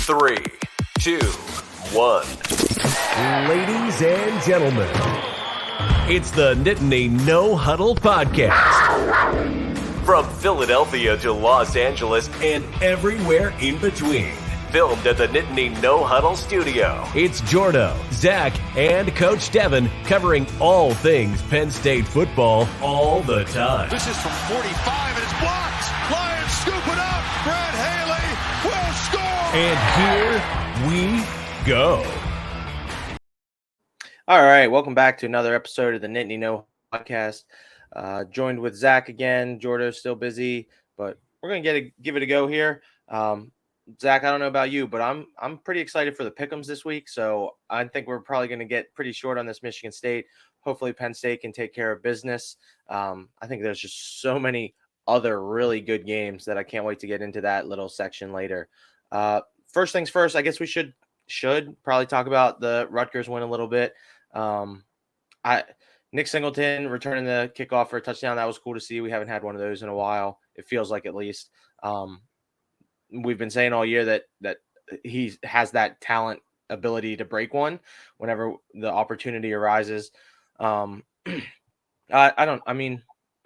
3, 2, 1. Ladies and gentlemen, it's the Nittany No Huddle Podcast. From Philadelphia to Los Angeles And everywhere in between. filmed at the Nittany No Huddle studio. It's Jordo, Zach, and Coach Deven covering all things Penn State football all the time. This is from 45 and it's blocked. Lions scoop it up. Brad Haley will score. And here we go. All right, welcome back to another episode of the Nittany No Podcast. Joined with Zach again. Jordo's still busy, but we're gonna give it a go here. Zach, I don't know about you, but I'm pretty excited for the pick'ems this week. So I think we're probably going to get pretty short on this Michigan State. Hopefully Penn State can take care of business. I think there's just so many other really good games that I can't wait to get into that little section later. First things first, I guess we should probably talk about the Rutgers win a little bit. Nick Singleton returning the kickoff for a touchdown. That was cool to see. We haven't had one of those in a while. It feels like, at least. We've been saying all year that he has that talent ability to break one whenever the opportunity arises. Penn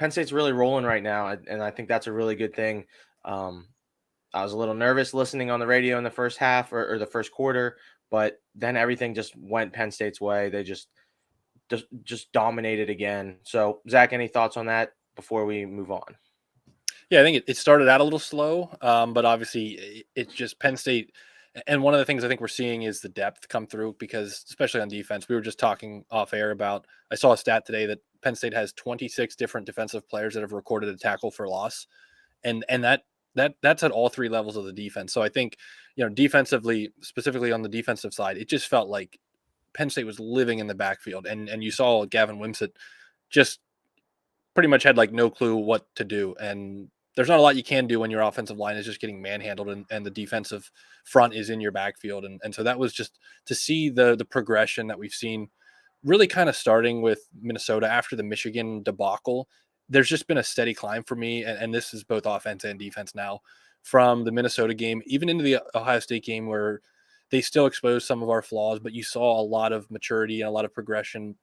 State's really rolling right now, and I think that's a really good thing. I was a little nervous listening on the radio in the first half or the first quarter, but then everything just went Penn State's way. They just dominated again. So, Zach, any thoughts on that before we move on? Yeah, I think it started out a little slow, but obviously it's just Penn State. And one of the things I think we're seeing is the depth come through, because especially on defense, we were just talking off air about, I saw a stat today that Penn State has 26 different defensive players that have recorded a tackle for loss. And that's at all three levels of the defense. So I think, defensively, specifically on the defensive side, it just felt like Penn State was living in the backfield. And you saw Gavin Wimsatt just pretty much had like no clue what to do. And there's not a lot you can do when your offensive line is just getting manhandled and the defensive front is in your backfield. And so that was just to see the progression that we've seen, really kind of starting with Minnesota after the Michigan debacle. There's just been a steady climb for me. And this is both offense and defense now, from the Minnesota game, even into the Ohio State game, where they still exposed some of our flaws, but you saw a lot of maturity and a lot of progression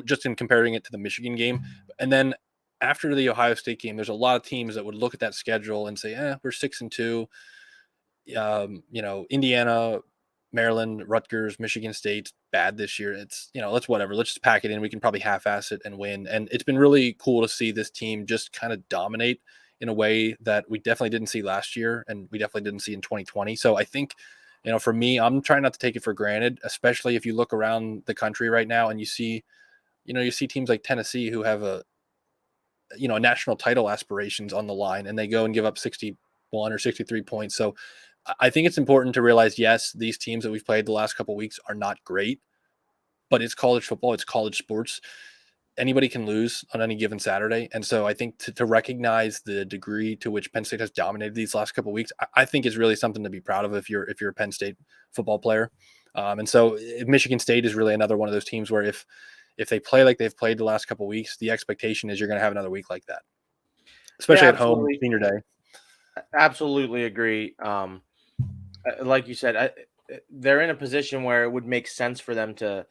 just in comparing it to the Michigan game. And then after the Ohio State game, there's a lot of teams that would look at that schedule and say, we're 6-2. Indiana, Maryland, Rutgers, Michigan State, bad this year. It's, let's just pack it in. We can probably half-ass it and win. And it's been really cool to see this team just kind of dominate in a way that we definitely didn't see last year, and we definitely didn't see in 2020. So I think, for me, I'm trying not to take it for granted, especially if you look around the country right now and you see teams like Tennessee who have a national title aspirations on the line, and they go and give up 61 or 63 points. So I think it's important to realize, yes, these teams that we've played the last couple of weeks are not great, but it's college football, it's college sports. Anybody can lose on any given Saturday. And so I think to recognize the degree to which Penn State has dominated these last couple of weeks, I think is really something to be proud of if you're a Penn State football player. And so Michigan State is really another one of those teams where if they play like they've played the last couple of weeks, the expectation is you're going to have another week like that, especially at home, senior day. Absolutely agree. Like you said, they're in a position where it would make sense for them to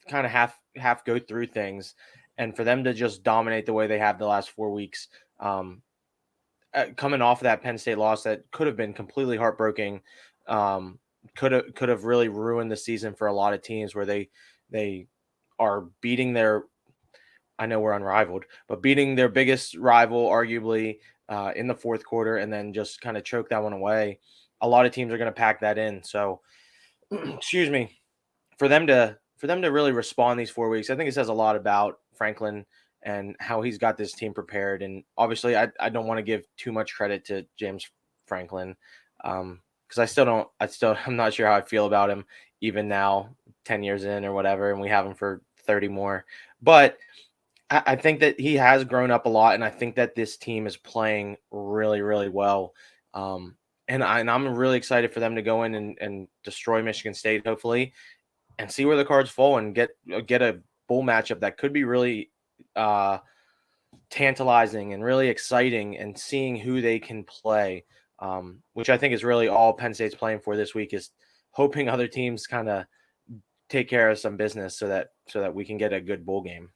kind of half go through things, and for them to just dominate the way they have the last 4 weeks. Coming off of that Penn State loss that could have been completely heartbreaking, could have really ruined the season for a lot of teams, where they are beating I know we're unrivaled, but beating their biggest rival, arguably, in the fourth quarter, and then just kind of choke that one away. A lot of teams are going to pack that in. So, excuse me, for them to really respond these 4 weeks, I think it says a lot about Franklin and how he's got this team prepared. And obviously, I don't want to give too much credit to James Franklin, because I'm not sure how I feel about him even now, 10 years in or whatever, and we have him for 30 more. But I think that he has grown up a lot, and I think that this team is playing really, really well. And I'm really excited for them to go in and destroy Michigan State, hopefully, and see where the cards fall and get a bowl matchup that could be really tantalizing and really exciting, and seeing who they can play. which I think is really all Penn State's playing for this week, is hoping other teams kind of take care of some business so that we can get a good bowl game.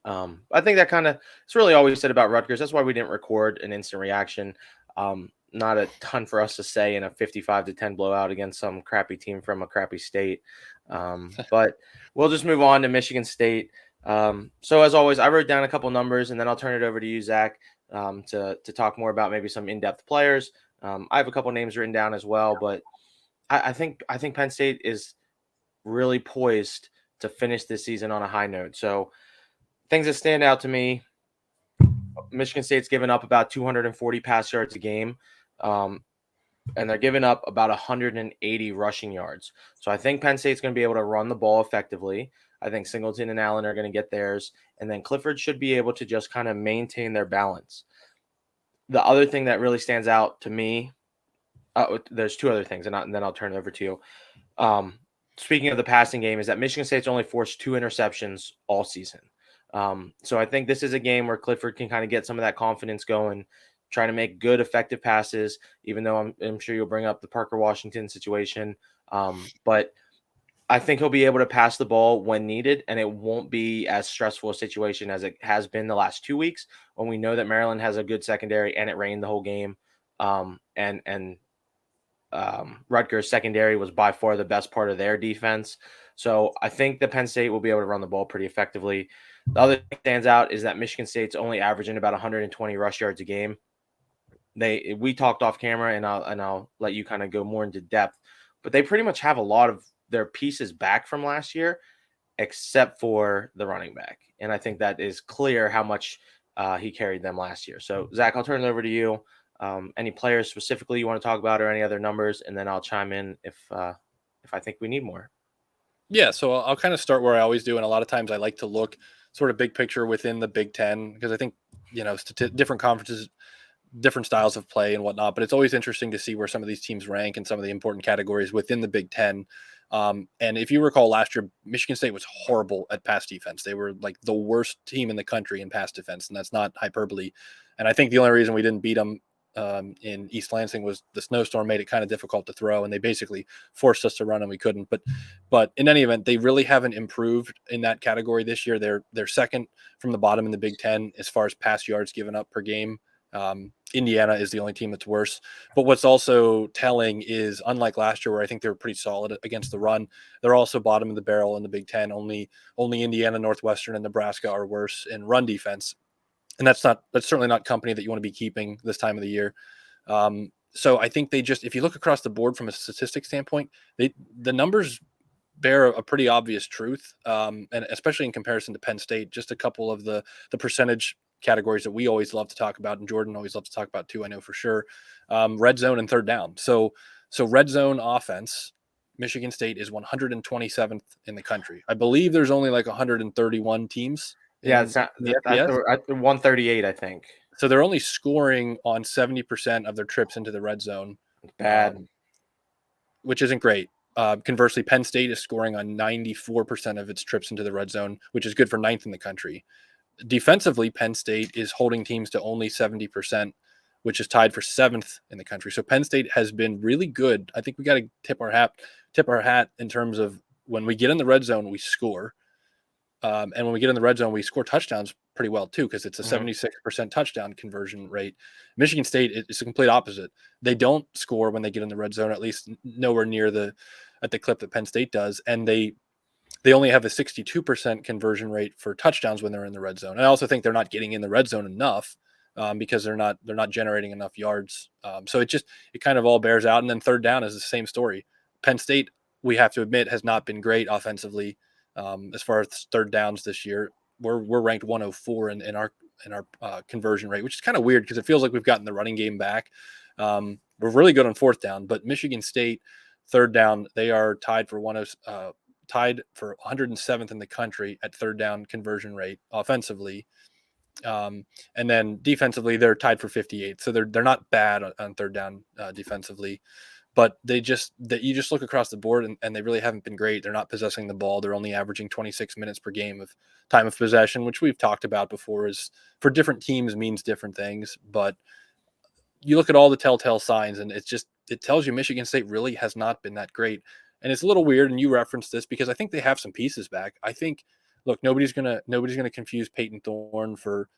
I think that it's really all we said about Rutgers. That's why we didn't record an instant reaction. Not a ton for us to say in a 55-10 blowout against some crappy team from a crappy state. But we'll just move on to Michigan State. So as always, I wrote down a couple numbers, and then I'll turn it over to you, Zach, to talk more about maybe some in-depth players. I have a couple names written down as well, but I think Penn State is really poised to finish this season on a high note. So things that stand out to me: Michigan State's given up about 240 pass yards a game, and they're giving up about 180 rushing yards. So I think Penn State's going to be able to run the ball effectively. I think Singleton and Allen are going to get theirs, and then Clifford should be able to just kind of maintain their balance. The other thing that really stands out to me, there's two other things, and then I'll turn it over to you. Speaking of the passing game, is that Michigan State's only forced 2 interceptions all season. So I think this is a game where Clifford can kind of get some of that confidence going, trying to make good, effective passes, even though I'm sure you'll bring up the Parker Washington situation. But I think he'll be able to pass the ball when needed, and it won't be as stressful a situation as it has been the last 2 weeks, when we know that Maryland has a good secondary and it rained the whole game. Rutgers secondary was by far the best part of their defense. So I think that Penn State will be able to run the ball pretty effectively. The other thing that stands out is that Michigan State's only averaging about 120 rush yards a game. We talked off camera, and I'll let you kind of go more into depth, but they pretty much have a lot of their pieces back from last year, except for the running back. And I think that is clear how much he carried them last year. So Zach, I'll turn it over to you. Any players specifically you want to talk about, or any other numbers, and then I'll chime in if I think we need more. Yeah, so I'll kind of start where I always do, and a lot of times I like to look sort of big picture within the Big Ten, because I think, different conferences, different styles of play and whatnot, but it's always interesting to see where some of these teams rank in some of the important categories within the Big Ten. And if you recall last year, Michigan State was horrible at pass defense. They were like the worst team in the country in pass defense, and that's not hyperbole. And I think the only reason we didn't beat them in East Lansing was the snowstorm made it kind of difficult to throw, and they basically forced us to run and we couldn't. But in any event, they really haven't improved in that category this year. They're second from the bottom in the Big Ten as far as pass yards given up per game. Indiana is the only team that's worse. But what's also telling is, unlike last year where I think they were pretty solid against the run, they're also bottom of the barrel in the Big Ten. Only Indiana, Northwestern, and Nebraska are worse in run defense. And that's certainly not company that you want to be keeping this time of the year. So I think if you look across the board from a statistic standpoint, the numbers bear a pretty obvious truth. And especially in comparison to Penn State, just a couple of the percentage categories that we always love to talk about, and Jordan always loves to talk about too, I know for sure. Red zone and third down. So red zone offense, Michigan State is 127th in the country. I believe there's only like 131 teams. Yeah, it's not, the at 138, I think. So they're only scoring on 70% of their trips into the red zone. Bad. Which isn't great. Conversely, Penn State is scoring on 94% of its trips into the red zone, which is good for 9th in the country. Defensively, Penn State is holding teams to only 70%, which is tied for 7th in the country. So Penn State has been really good. I think we got to tip our hat in terms of when we get in the red zone, we score. And when we get in the red zone, we score touchdowns pretty well too, because it's a 76% touchdown conversion rate. Michigan State is the complete opposite. They don't score when they get in the red zone, at least nowhere near at the clip that Penn State does. And they only have a 62% conversion rate for touchdowns when they're in the red zone. And I also think they're not getting in the red zone enough because they're not generating enough yards. So it kind of all bears out. And then third down is the same story. Penn State, we have to admit, has not been great offensively. As far as third downs this year, we're ranked 104 in our conversion rate, which is kind of weird because it feels like we've gotten the running game back. We're really good on fourth down, but Michigan State third down, they are tied for 107th in the country at third down conversion rate offensively. And then defensively, they're tied for 58th. So they're not bad on third down defensively. But you just look across the board and they really haven't been great. They're not possessing the ball. They're only averaging 26 minutes per game of time of possession, which we've talked about before, is for different teams means different things. But you look at all the telltale signs, and it tells you Michigan State really has not been that great. And it's a little weird, and you referenced this because I think they have some pieces back. I think, look, nobody's gonna confuse Peyton Thorne for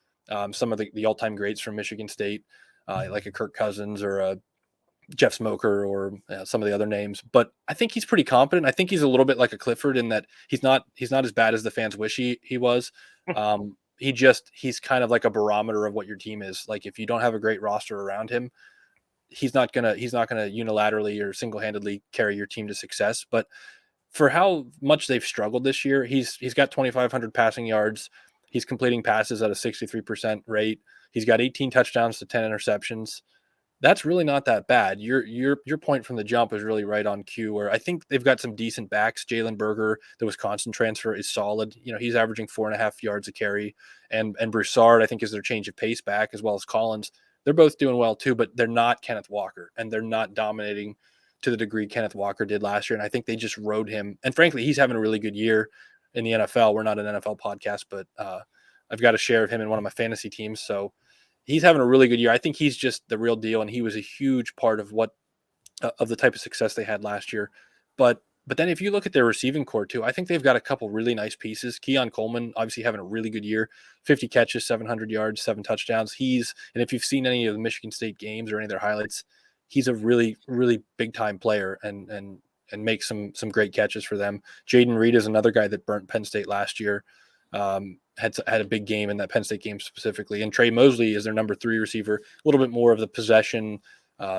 some of the all time greats from Michigan State, like a Kirk Cousins or a Jeff Smoker or some of the other names. But I think he's pretty competent. I think he's a little bit like a Clifford in that he's not as bad as the fans wish he was. He's kind of like a barometer of what your team is. Like if you don't have a great roster around him, he's not gonna unilaterally or single-handedly carry your team to success. But for how much they've struggled this year, he's got 2,500 passing yards. He's completing passes at a 63% rate. He's got 18 touchdowns to 10 interceptions. That's really not that bad. Your point from the jump is really right on cue. Where I think they've got some decent backs. Jalen Berger, the Wisconsin transfer, is solid. He's averaging 4.5 yards a carry, and Broussard, I think, is their change of pace back, as well as Collins. They're both doing well too, but they're not Kenneth Walker, and they're not dominating to the degree Kenneth Walker did last year. And I think they just rode him. And frankly, he's having a really good year in the NFL. We're not an NFL podcast, but I've got a share of him in one of my fantasy teams, so he's having a really good year. I think he's just the real deal, and he was a huge part of of the type of success they had last year. But then if you look at their receiving core too, I think they've got a couple really nice pieces. Keon Coleman, obviously having a really good year, 50 catches, 700 yards, 7 touchdowns. And if you've seen any of the Michigan State games or any of their highlights, he's a really, really big time player and makes some great catches for them. Jaden Reed is another guy that burnt Penn State last year. Had a big game in that Penn State game specifically. And Trey Mosley is their number 3 receiver, a little bit more of the possession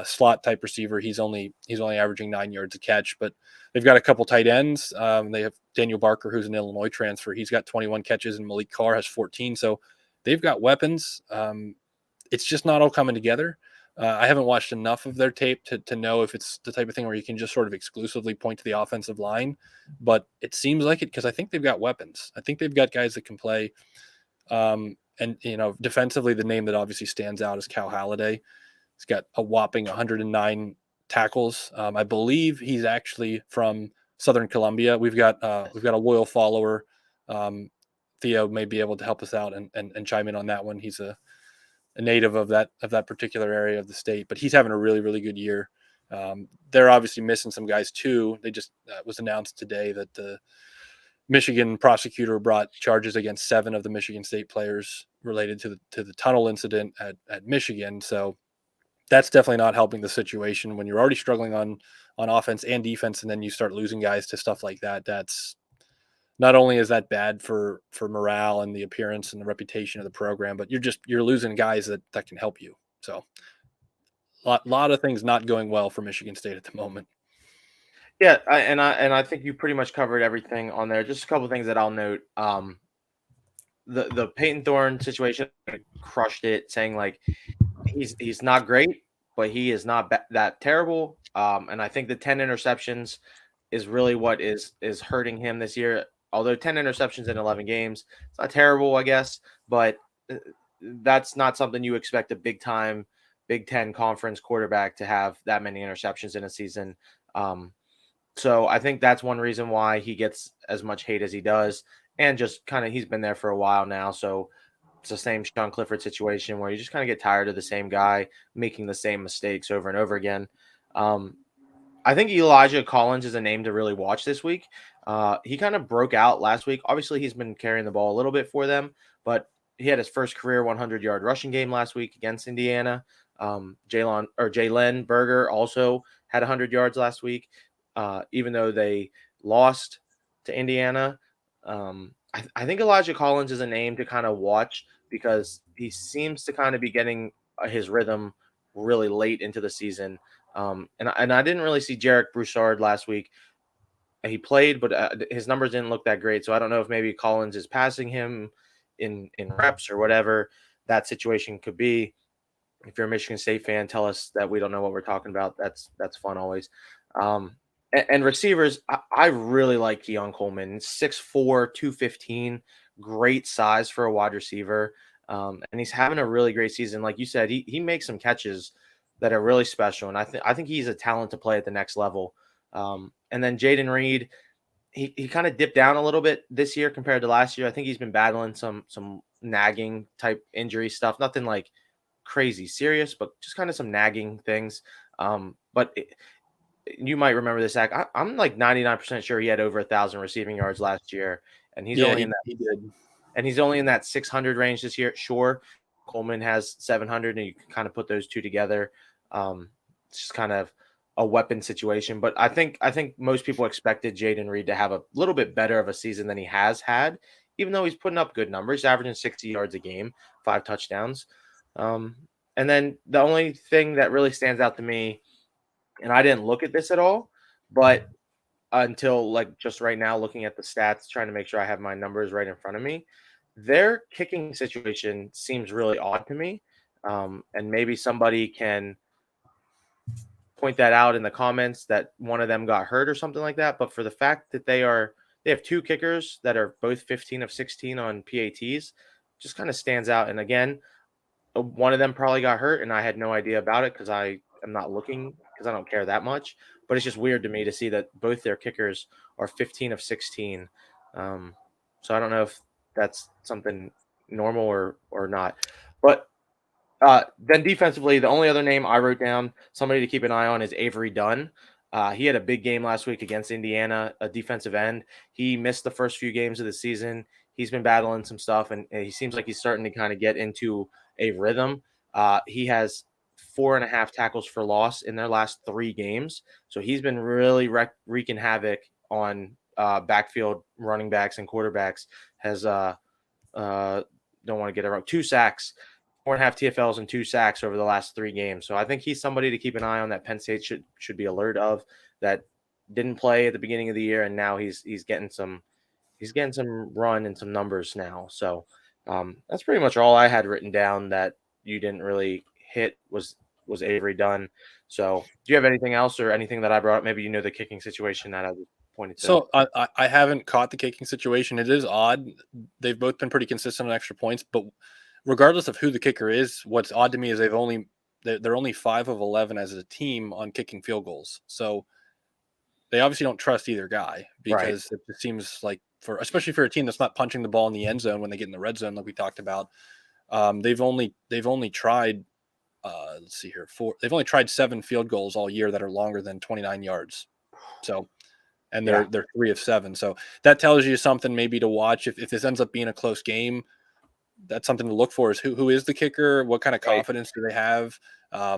slot type receiver. He's only averaging 9 yards a catch, but they've got a couple tight ends. They have Daniel Barker, who's an Illinois transfer. He's got 21 catches, and Malik Carr has 14. So they've got weapons. It's just not all coming together. I haven't watched enough of their tape to know if it's the type of thing where you can just sort of exclusively point to the offensive line, but it seems like it because I think they've got weapons. I think they've got guys that can play. And defensively, the name that obviously stands out is Cal Halliday. He's got a whopping 109 tackles. I believe he's actually from Southern Columbia. We've got a loyal follower. Theo may be able to help us out and chime in on that one. He's a native of that particular area of the state, but he's having a really, really good year. They're obviously missing some guys too. They just was announced today that the Michigan prosecutor brought charges against 7 of the Michigan State players related to the tunnel incident at Michigan. So that's definitely not helping the situation when you're already struggling on offense and defense, and then you start losing guys to stuff like that. That's not only is that bad for morale and the appearance and the reputation of the program, but you're losing guys that can help you. So lot of things not going well for Michigan State at the moment. Yeah, I think you pretty much covered everything on there. Just a couple of things that I'll note. The Peyton Thorne situation crushed it, saying like he's not great, but he is not that terrible. And I think the 10 interceptions is really what is hurting him this year. Although 10 interceptions in 11 games, it's not terrible, I guess, but that's not something you expect a big-time Big Ten conference quarterback to have that many interceptions in a season. So I think that's one reason why he gets as much hate as he does, and just kind of he's been there for a while now, so it's the same Sean Clifford situation where you just kind of get tired of the same guy making the same mistakes over and over again. I think Elijah Collins is a name to really watch this week. He kind of broke out last week. Obviously, he's been carrying the ball a little bit for them, but he had his first career 100-yard rushing game last week against Indiana. Jalen Berger also had 100 yards last week, even though they lost to Indiana. I think Elijah Collins is a name to kind of watch because he seems to kind of be getting his rhythm really late into the season. And I didn't really see Jarek Broussard last week. He played, but his numbers didn't look that great. So I don't know if maybe Collins is passing him in reps or whatever that situation could be. If you're a Michigan State fan, tell us that we don't know what we're talking about. That's fun always. And receivers, I really like Keon Coleman. 6'4", 215, great size for a wide receiver. And he's having a really great season. Like you said, he makes some catches that are really special. And I think he's a talent to play at the next level. And then Jaden Reed, he kind of dipped down a little bit this year compared to last year. I think he's been battling some nagging type injury stuff. Nothing like crazy serious, but just kind of some nagging things. But you might remember this, Zach. I'm like 99% sure he had over 1,000 receiving yards last year, and he's Yeah, only in that. he did. And he's only in that 600 range this year. Sure, Coleman has 700, and you can kind of put those two together. It's just kind of a weapon situation. But I think most people expected Jayden Reed to have a little bit better of a season than he has had, even though he's putting up good numbers, averaging 60 yards a game, 5 touchdowns. And then the only thing that really stands out to me, and I didn't look at this at all, but until like just right now, looking at the stats, trying to make sure I have my numbers right in front of me, their kicking situation seems really odd to me. And maybe somebody can point that out in the comments that one of them got hurt or something like that. But for the fact that they have 2 kickers that are both 15 of 16 on PATs, just kind of stands out. And again, one of them probably got hurt, and I had no idea about it because I am not looking because I don't care that much. But it's just weird to me to see that both their kickers are 15 of 16. So I don't know if that's something normal or not. But then defensively, the only other name I wrote down, somebody to keep an eye on, is Avery Dunn. He had a big game last week against Indiana, a defensive end. He missed the first few games of the season. He's been battling some stuff, and he seems like he's starting to kind of get into a rhythm. He has 4.5 tackles for loss in their last 3 games. So he's been really wreaking havoc on backfield running backs and quarterbacks. Has don't want to get it wrong, 2 sacks, 4.5 TFLs and 2 sacks over the last 3 games. So I think he's somebody to keep an eye on that Penn State should be alert of, that didn't play at the beginning of the year, and now he's getting some run and some numbers now. So that's pretty much all I had written down that you didn't really hit was Avery Dunn. So do you have anything else or anything that I brought up? Maybe you know the kicking situation that I pointed to. So I haven't caught the kicking situation. It is odd. They've both been pretty consistent on extra points, but regardless of who the kicker is, what's odd to me is they're only 5 of 11 as a team on kicking field goals. So they obviously don't trust either guy, because It just seems like, especially for a team that's not punching the ball in the end zone when they get in the red zone, like we talked about, they've only tried let's see here, they've only tried 7 field goals all year that are longer than 29 yards. So, and they're 3 of 7. So that tells you something maybe to watch if this ends up being a close game. That's something to look for, is who is the kicker? What kind of confidence do they have?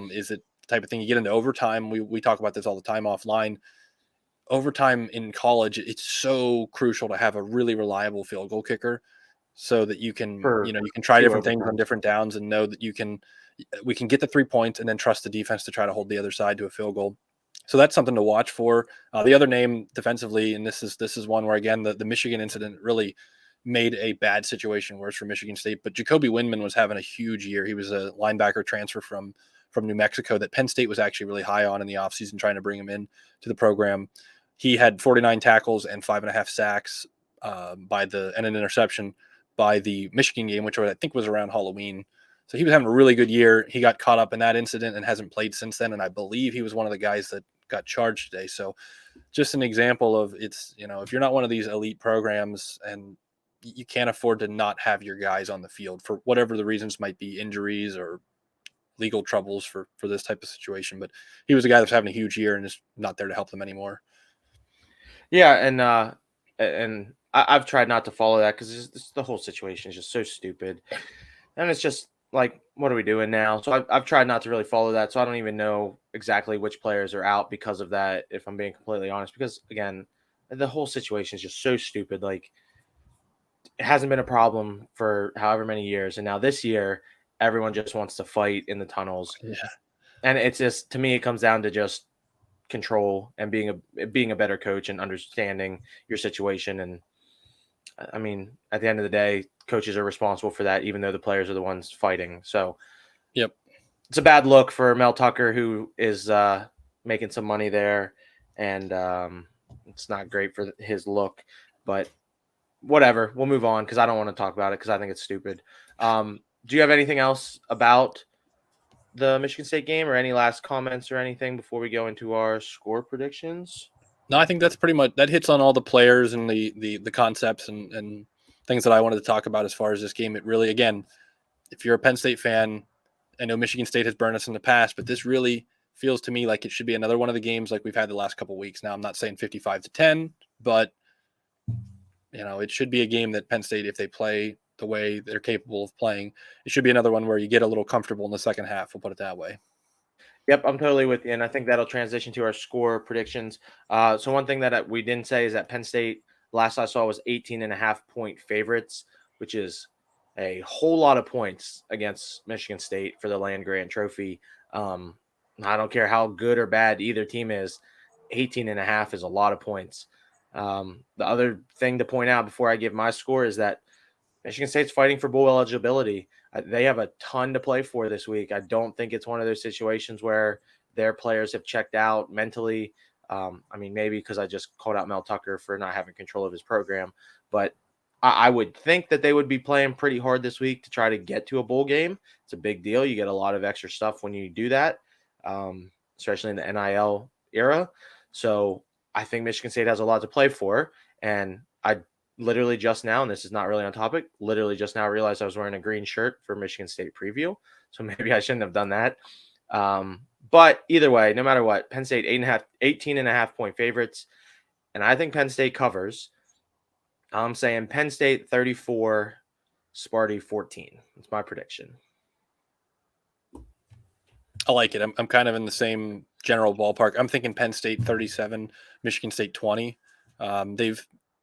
Is it the type of thing you get into overtime? We talk about this all the time offline. Overtime in college, it's so crucial to have a really reliable field goal kicker, so that you can try different things on different downs and know that we can get the 3 points and then trust the defense to try to hold the other side to a field goal. So that's something to watch for. The other name defensively, and this is one where, again, the Michigan incident really made a bad situation worse for Michigan State. But Jacoby Windman was having a huge year. He was a linebacker transfer from New Mexico that Penn State was actually really high on in the offseason, trying to bring him in to the program. He had 49 tackles and 5.5 sacks and an interception by the Michigan game, which I think was around Halloween. So he was having a really good year. He got caught up in that incident and hasn't played since then. And I believe he was one of the guys that got charged today. So just an example of, if you're not one of these elite programs, and you can't afford to not have your guys on the field for whatever the reasons might be, injuries or legal troubles for this type of situation. But he was a guy that's having a huge year and is not there to help them anymore. Yeah, and I've tried not to follow that because the whole situation is just so stupid, and it's just like, what are we doing now? So I've tried not to really follow that. So I don't even know exactly which players are out because of that, if I'm being completely honest. Because again, the whole situation is just so stupid. Like, it hasn't been a problem for however many years, and now this year, everyone just wants to fight in the tunnels. Yeah, and it's just, to me, it comes down to just control and being a better coach and understanding your situation. And I mean, at the end of the day, coaches are responsible for that, even though the players are the ones fighting. So yep, it's a bad look for Mel Tucker, who is making some money there, and it's not great for his look, but whatever, we'll move on because I don't want to talk about it because I think it's stupid. Do you have anything else about the Michigan State game, or any last comments or anything before we go into our score predictions? No, I think that's pretty much, that hits on all the players and the concepts and things that I wanted to talk about as far as this game. It really, again, if you're a Penn State fan, I know Michigan State has burned us in the past, but this really feels to me like it should be another one of the games like we've had the last couple of weeks. Now, I'm not saying 55-10, but it should be a game that Penn State, if they play the way they're capable of playing, it should be another one where you get a little comfortable in the second half. We'll put it that way. Yep, I'm totally with you, and I think that'll transition to our score predictions. So one thing that we didn't say is that Penn State, last I saw, was 18.5-point favorites, which is a whole lot of points against Michigan State for the Land Grant Trophy. I don't care how good or bad either team is, 18.5 is a lot of points. The other thing to point out before I give my score is that Michigan State's fighting for bowl eligibility. They have a ton to play for this week. I don't think it's one of those situations where their players have checked out mentally. Maybe because I just called out Mel Tucker for not having control of his program, but I would think that they would be playing pretty hard this week to try to get to a bowl game. It's a big deal. You get a lot of extra stuff when you do that, especially in the NIL era. So I think Michigan State has a lot to play for, and I literally just now, and this is not really on topic, literally just now realized I was wearing a green shirt for Michigan State preview. So maybe I shouldn't have done that. But either way, no matter what, Penn State 18.5-point favorites. And I think Penn State covers. I'm saying Penn State 34, Sparty 14. That's my prediction. I like it. I'm kind of in the same general ballpark. I'm thinking Penn State 37, Michigan State 20.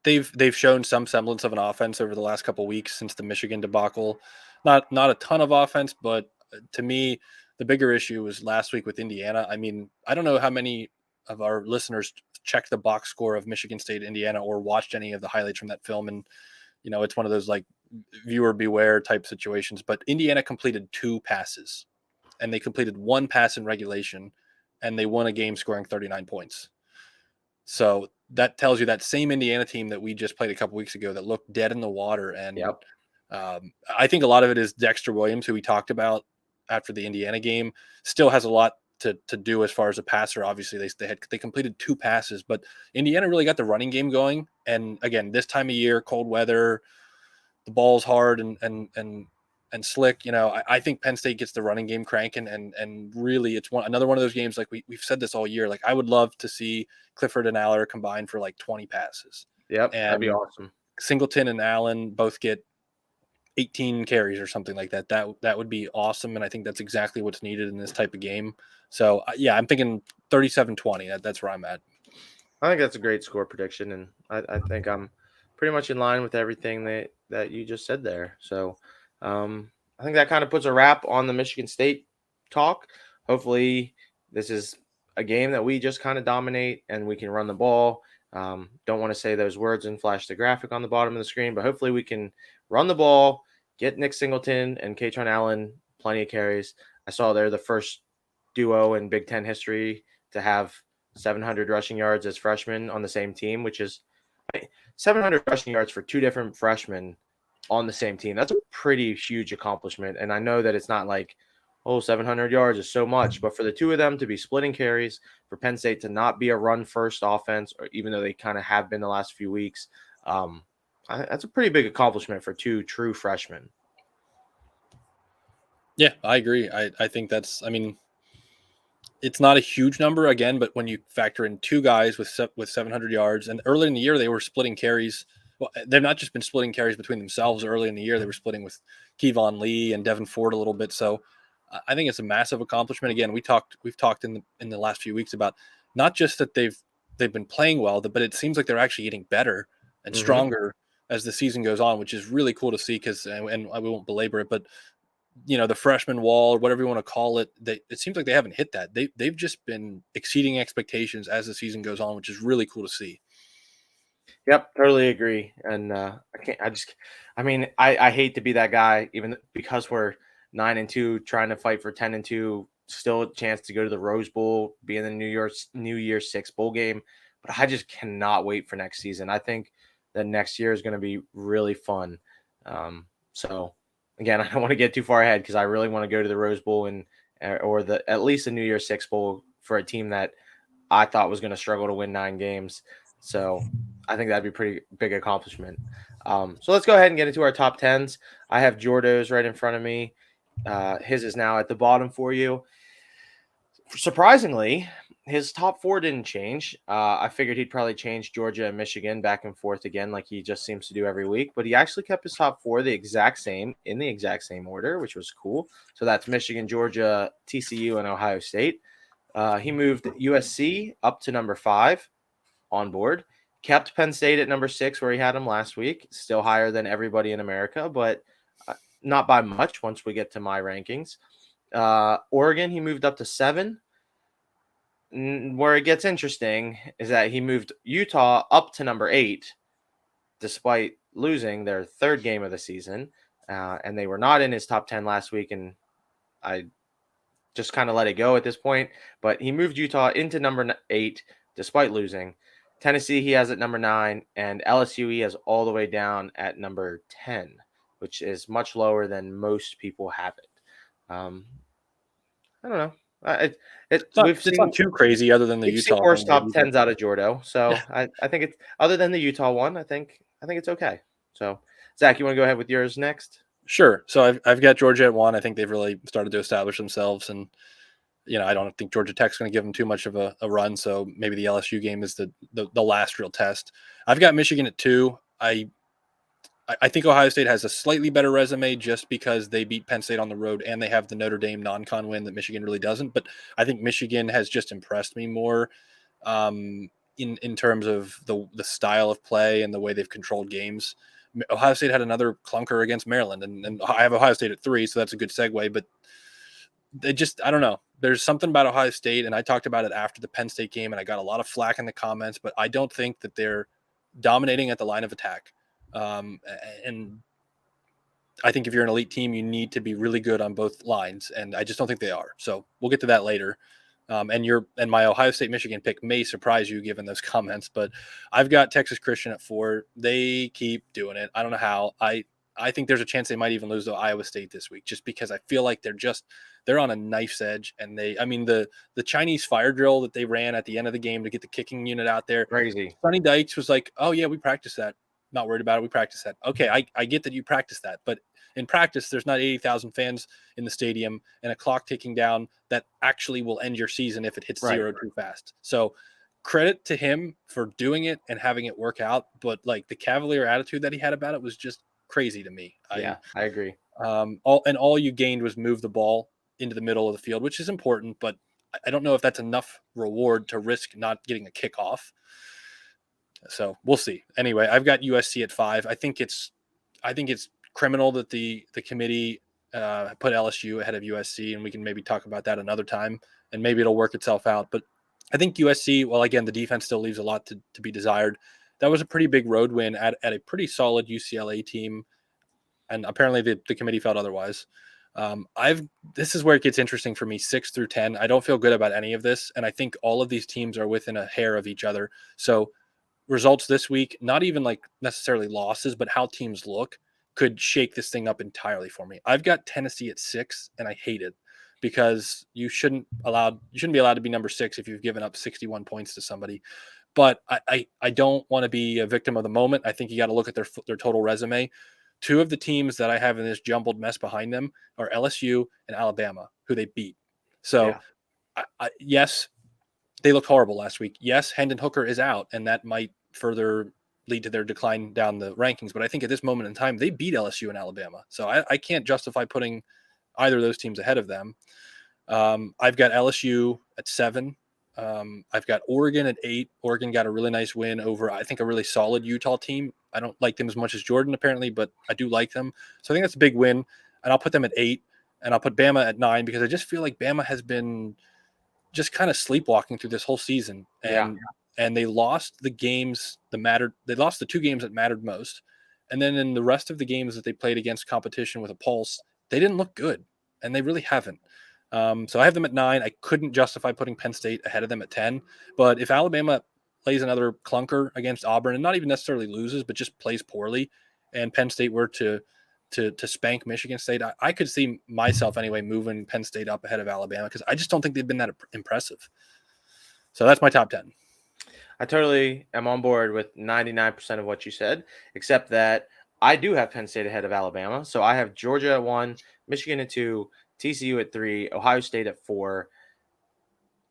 They've shown some semblance of an offense over the last couple of weeks since the Michigan debacle. Not a ton of offense, but to me, the bigger issue was last week with Indiana. I mean, I don't know how many of our listeners checked the box score of Michigan State, Indiana, or watched any of the highlights from that film. And, it's one of those like viewer beware type situations, but Indiana completed 2 passes and they completed 1 pass in regulation and they won a game scoring 39 points. So that tells you that same Indiana team that we just played a couple weeks ago that looked dead in the water. And Yep. I think a lot of it is Dexter Williams, who we talked about after the Indiana game, still has a lot to do as far as a passer. Obviously, they completed 2 passes, but Indiana really got the running game going. And again, this time of year, cold weather, the ball's hard and slick. I think Penn State gets the running game cranking, and really it's another one of those games like we've said this all year. Like I would love to see Clifford and Aller combine for like 20 passes. Yep, And that'd be awesome. Singleton and Allen both get 18 carries or something like that. That would be awesome, and I think that's exactly what's needed in this type of game. So yeah, I'm thinking 37-20. That's where I'm at. I think that's a great score prediction, and I think I'm pretty much in line with everything that you just said there. So I think that kind of puts a wrap on the Michigan State talk. Hopefully this is a game that we just kind of dominate and we can run the ball. Don't want to say those words and flash the graphic on the bottom of the screen, but hopefully we can run the ball, get Nick Singleton and Katron Allen plenty of carries. I saw they're the first duo in Big Ten history to have 700 rushing yards as freshmen on the same team, which is 700 rushing yards for 2 different freshmen on the same team. That's a pretty huge accomplishment. And I know that it's not like, 700 yards is so much, but for the 2 of them to be splitting carries, for Penn State to not be a run-first offense, or even though they kind of have been the last few weeks, that's a pretty big accomplishment for 2 true freshmen. Yeah, I agree. I think it's not a huge number again, but when you factor in 2 guys with 700 yards, and early in the year they were splitting carries. Well, they've not just been splitting carries between themselves. Early in the year, they were splitting with Kevon Lee and Devin Ford a little bit. So I think it's a massive accomplishment. Again, we've talked in the last few weeks about not just that they've been playing well, but it seems like they're actually getting better and stronger as the season goes on, which is really cool to see. Because and we won't belabor it, but the freshman wall or whatever you want to call it, it seems like they haven't hit that. They've just been exceeding expectations as the season goes on, which is really cool to see. Yep, totally agree. And I hate to be that guy, even because we're 9-2, trying to fight for 10-2, still a chance to go to the Rose Bowl, be in the New Year's 6 bowl game. But I just cannot wait for next season. I think that next year is going to be really fun. So again, I don't want to get too far ahead because I really want to go to the Rose Bowl or at least the New Year's 6 bowl for a team that I thought was going to struggle to win 9 games. So I think that'd be a pretty big accomplishment. So let's go ahead and get into our top 10s. I have Jordo's right in front of me. His is now at the bottom for you. Surprisingly, his top four didn't change. I figured he'd probably change Georgia and Michigan back and forth again, like he just seems to do every week. But he actually kept his top four the exact same in the exact same order, which was cool. So that's Michigan, Georgia, TCU, and Ohio State. He moved USC up to number 5 on board. Kept Penn State at number 6 where he had him last week. Still higher than everybody in America, but not by much once we get to my rankings. Oregon, he moved up to 7. Where it gets interesting is that he moved Utah up to number 8, despite losing their 3rd game of the season. And they were not in his top 10 last week. And I just kind of let it go at this point. But he moved Utah into number 8, despite losing. Tennessee, he has at number 9. And LSU, he has all the way down at number 10, which is much lower than most people have it. I don't know. It's not too crazy other than the Utah worst one, top maybe, tens out of Jordo. So I think it's other than the Utah one, I think it's okay. So Zach, you want to go ahead with yours next? Sure. So I've got Georgia at 1. I think they've really started to establish themselves, and I don't think Georgia Tech's going to give them too much of a run. So maybe the LSU game is the last real test. I've got Michigan at 2. I think Ohio State has a slightly better resume just because they beat Penn State on the road and they have the Notre Dame non-con win that Michigan really doesn't. But I think Michigan has just impressed me more in terms of the style of play and the way they've controlled games. Ohio State had another clunker against Maryland, and I have Ohio State at 3, so that's a good segue. But they just, I don't know. There's something about Ohio State, and I talked about it after the Penn State game, and I got a lot of flack in the comments, but I don't think that they're dominating at the line of attack. And I think if you're an elite team, you need to be really good on both lines, and I just don't think they are. So we'll get to that later. And my Ohio State Michigan pick may surprise you given those comments, but I've got Texas Christian at 4. They keep doing it. I don't know how. I think there's a chance they might even lose to Iowa State this week, just because I feel like they're on a knife's edge. And the Chinese fire drill that they ran at the end of the game to get the kicking unit out there. Crazy. Sonny Dykes was like, "Oh yeah, we practiced that. Not worried about it. We practiced that." Okay, I get that you practice that, but in practice, there's not 80,000 fans in the stadium and a clock ticking down that actually will end your season if it hits 0 too fast. So credit to him for doing it and having it work out. But like the cavalier attitude that he had about it was just crazy to me. I agree. All you gained was move the ball into the middle of the field, which is important, but I don't know if that's enough reward to risk not getting a kickoff. So we'll see. Anyway, I've got USC at 5. I think it's criminal that the committee put LSU ahead of USC, and we can maybe talk about that another time, and maybe it'll work itself out. But I think USC, well, again, the defense still leaves a lot to be desired. That was a pretty big road win at a pretty solid UCLA team, and apparently the committee felt otherwise. This is where it gets interesting for me, 6 through 10. I don't feel good about any of this, and I think all of these teams are within a hair of each other. So results this week, not even like necessarily losses, but how teams look, could shake this thing up entirely for me. I've got Tennessee at 6, and I hate it because you shouldn't be allowed to be number 6 if you've given up 61 points to somebody. But I don't want to be a victim of the moment. I think you got to look at their total resume. 2 of the teams that I have in this jumbled mess behind them are LSU and Alabama, who they beat. So yes, they looked horrible last week. Yes, Hendon Hooker is out, and that might further lead to their decline down the rankings. But I think at this moment in time, they beat LSU and Alabama. So I can't justify putting either of those teams ahead of them. I've got LSU at 7. I've got Oregon at 8. Oregon got a really nice win over, I think, a really solid Utah team. I don't like them as much as Jordan, apparently, but I do like them. So I think that's a big win. And I'll put them at 8. And I'll put Bama at 9 because I just feel like Bama has been just kind of sleepwalking through this whole season. And they lost the games that mattered. They lost the 2 games that mattered most. And then in the rest of the games that they played against competition with a pulse, they didn't look good. And they really haven't. So I have them at 9. I couldn't justify putting Penn State ahead of them at 10. But if Alabama plays another clunker against Auburn and not even necessarily loses, but just plays poorly, and Penn State were to spank Michigan State, I could see myself anyway moving Penn State up ahead of Alabama because I just don't think they've been that impressive. So that's my top 10. I totally am on board with 99% of what you said, except that I do have Penn State ahead of Alabama. So I have Georgia at 1, Michigan at 2, TCU at 3, Ohio State at 4.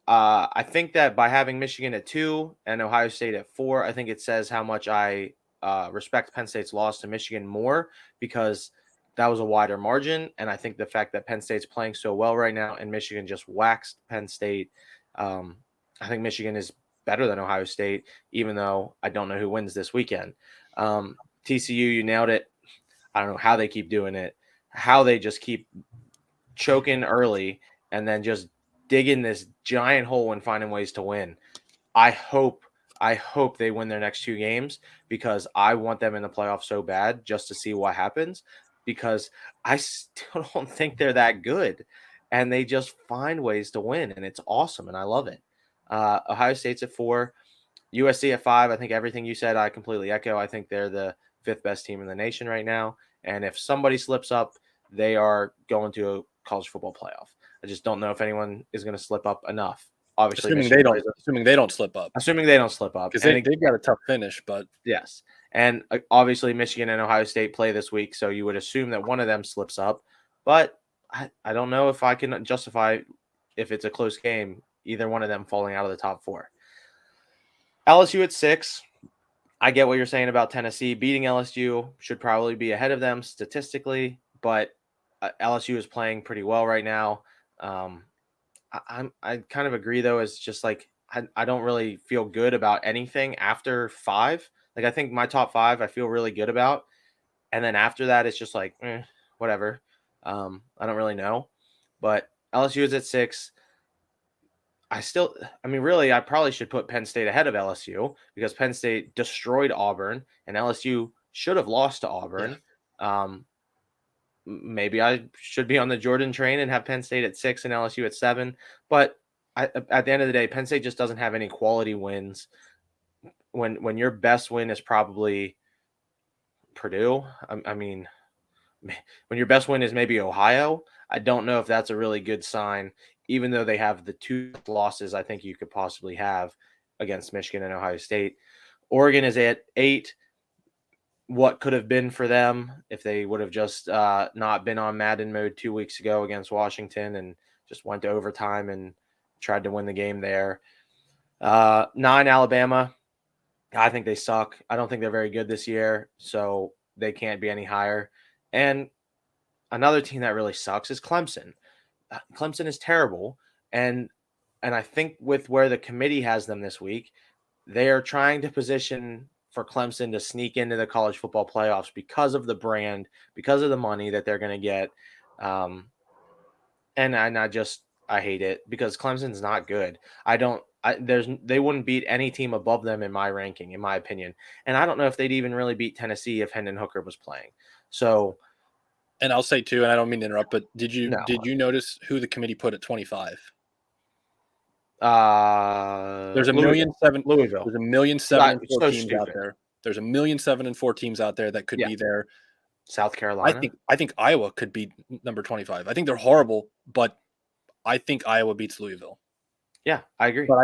I think that by having Michigan at 2 and Ohio State at 4, I think it says how much I respect Penn State's loss to Michigan more, because that was a wider margin. And I think the fact that Penn State's playing so well right now and Michigan just waxed Penn State, I think Michigan is better than Ohio State, even though I don't know who wins this weekend. TCU, you nailed it. I don't know how they keep doing it, how they just keep choking early and then just digging this giant hole and finding ways to win. I hope they win their next 2 games, because I want them in the playoffs so bad just to see what happens, because I still don't think they're that good, and they just find ways to win, and it's awesome, and I love it. Ohio State's at 4, USC at 5. I think everything you said I completely echo. I think they're the 5th best team in the nation right now, and if somebody slips up, they are going to a college football playoff. I just don't know if anyone is going to slip up enough. Obviously, assuming they don't slip up. Assuming they don't slip up, because they've got a tough finish. But yes, and obviously Michigan and Ohio State play this week, so you would assume that one of them slips up. But I don't know if I can justify, if it's a close game, either one of them falling out of the top 4. LSU at 6. I get what you're saying about Tennessee beating LSU. Should probably be ahead of them statistically, but LSU is playing pretty well right now. I kind of agree, though. It's just like I don't really feel good about anything after 5. Like, I think my top 5 I feel really good about, and then after that it's just like whatever. I don't really know, but LSU is at 6. Really, I probably should put Penn State ahead of LSU, because Penn State destroyed Auburn and LSU should have lost to Auburn. Yeah. Maybe I should be on the Jordan train and have Penn State at 6 and LSU at 7. But at the end of the day, Penn State just doesn't have any quality wins. When your best win is probably Purdue, when your best win is maybe Ohio, I don't know if that's a really good sign, even though they have the 2 losses I think you could possibly have against Michigan and Ohio State. Oregon is at 8. What could have been for them if they would have just not been on Madden mode 2 weeks ago against Washington and just went to overtime and tried to win the game there. 9, Alabama. I think they suck. I don't think they're very good this year, so they can't be any higher. And another team that really sucks is Clemson. Clemson is terrible, and I think with where the committee has them this week, they are trying to position for Clemson to sneak into the college football playoffs because of the brand, because of the money that they're going to get. And I hate it, because Clemson's not good. They wouldn't beat any team above them in my ranking, in my opinion. And I don't know if they'd even really beat Tennessee if Hendon Hooker was playing. So, and I'll say too, and I don't mean to interrupt, but did you notice who the committee put at 25? There's a million seven. Louisville. There's a million 7 and 4 teams out there. There's a million 7 and 4 teams out there that could be there. South Carolina. I think Iowa could be number 25. I think they're horrible, but I think Iowa beats Louisville. Yeah, I agree. But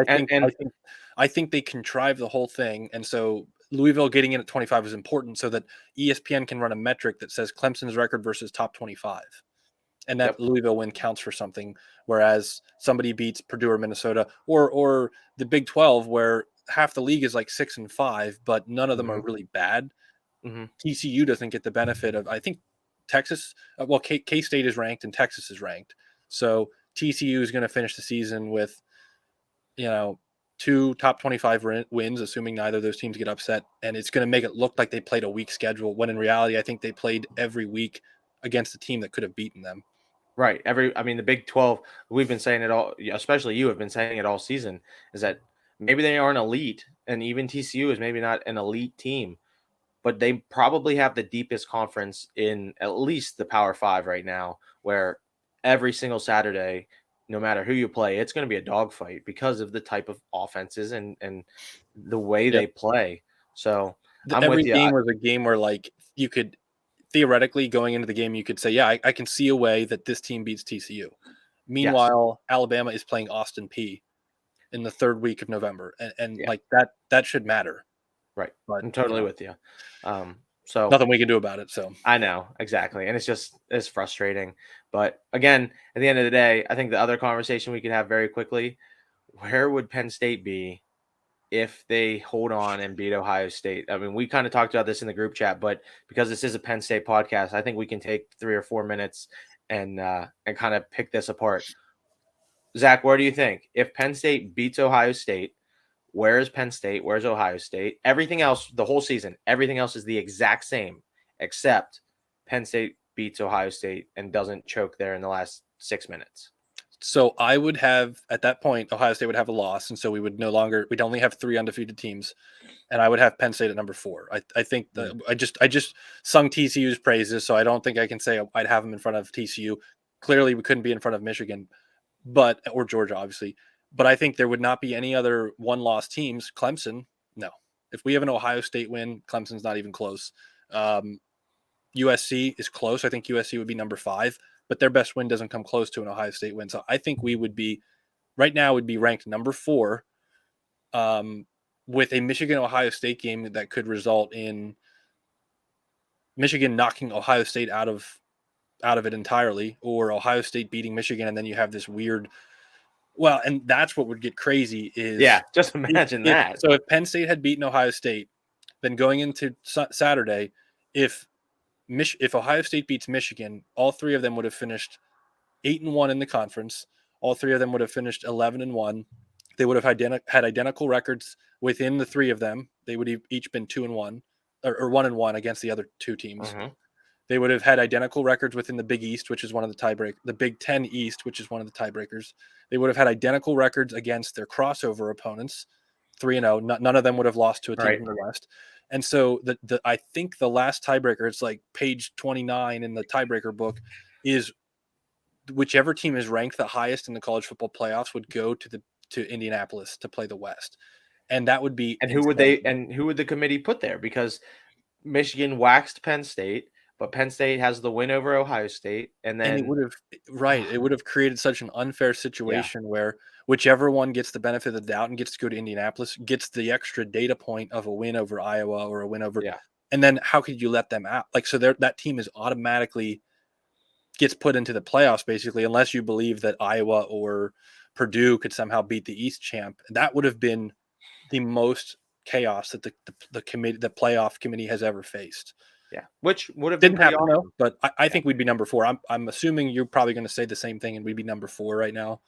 I think they contrive the whole thing, and so Louisville getting in at 25 is important, so that ESPN can run a metric that says Clemson's record versus top 25. And that Louisville win counts for something, whereas somebody beats Purdue or Minnesota or the Big 12, where half the league is like 6 and 5, but none of them are really bad. Mm-hmm. TCU doesn't get the benefit of, I think, Texas. K-State is ranked and Texas is ranked. So TCU is going to finish the season with, 2 top 25 wins, assuming neither of those teams get upset. And it's going to make it look like they played a weak schedule, when in reality, I think they played every week against a team that could have beaten them. Right. The Big 12, we've been saying it all, especially you have been saying it all season, is that maybe they aren't elite, and even TCU is maybe not an elite team, but they probably have the deepest conference in at least the Power 5 right now, where every single Saturday, no matter who you play, it's going to be a dogfight because of the type of offenses and the way they play. So every game was a game where, like, you could theoretically, going into the game, you could say, yeah, I can see a way that this team beats TCU. Meanwhile, Alabama is playing Austin Peay in the 3rd week of November. And like that should matter. Right. But, I'm totally with you. So nothing we can do about it. So I know, exactly. And it's frustrating. But again, at the end of the day, I think the other conversation we could have very quickly, where would Penn State be if they hold on and beat Ohio State? I mean, we kind of talked about this in the group chat, but because this is a Penn State podcast, I think we can take 3 or 4 minutes and kind of pick this apart. Zach, where do you think if Penn State beats Ohio State? Where is Penn State? Where's Ohio State? Everything else, the whole season, everything else is the exact same, except Penn State beats Ohio State and doesn't choke there in the last 6 minutes. So I would have, at that point, Ohio State would have a loss, and so we'd only have 3 undefeated teams, and I would have Penn State at number 4. I think I just sung TCU's praises, so I don't think I can say I'd have them in front of TCU. Clearly, we couldn't be in front of Michigan, or Georgia, obviously. But I think there would not be any other one-loss teams. Clemson, no. If we have an Ohio State win, Clemson's not even close. USC is close. I think USC would be number 5, but their best win doesn't come close to an Ohio State win. So I think we would be, right now, would be ranked number 4 with a Michigan-Ohio State game that could result in Michigan knocking Ohio State out of it entirely, or Ohio State beating Michigan, and then you have this weird – well, and that's what would get crazy is – yeah, just imagine that. So if Penn State had beaten Ohio State, then going into Saturday, if Ohio State beats Michigan, all 3 of them would have finished 8-1 in the conference. All 3 of them would have finished 11-1. They would have had identical records within the 3 of them. They would have each been 2-1 or 1-1 against the other 2 teams. Mm-hmm. They would have had identical records within the Big East, which is one of the Big Ten East, which is one of the tiebreakers. They would have had identical records against their crossover opponents, 3-0. None of them would have lost to a team from the West. And so I think the last tiebreaker, it's like page 29 in the tiebreaker book, is whichever team is ranked the highest in the college football playoffs would go to Indianapolis to play the West. And that would be who would the committee put there? Because Michigan waxed Penn State, but Penn State has the win over Ohio State, and then it would have created such an unfair situation where whichever one gets the benefit of the doubt and gets to go to Indianapolis gets the extra data point of a win over Iowa or a win over, and then how could you let them out? Like, so that team is automatically gets put into the playoffs basically, unless you believe that Iowa or Purdue could somehow beat the East champ. That would have been the most chaos that the playoff committee has ever faced. Yeah, which would have didn't happen though. But I think we'd be number 4. I'm assuming you're probably going to say the same thing, and we'd be number 4 right now.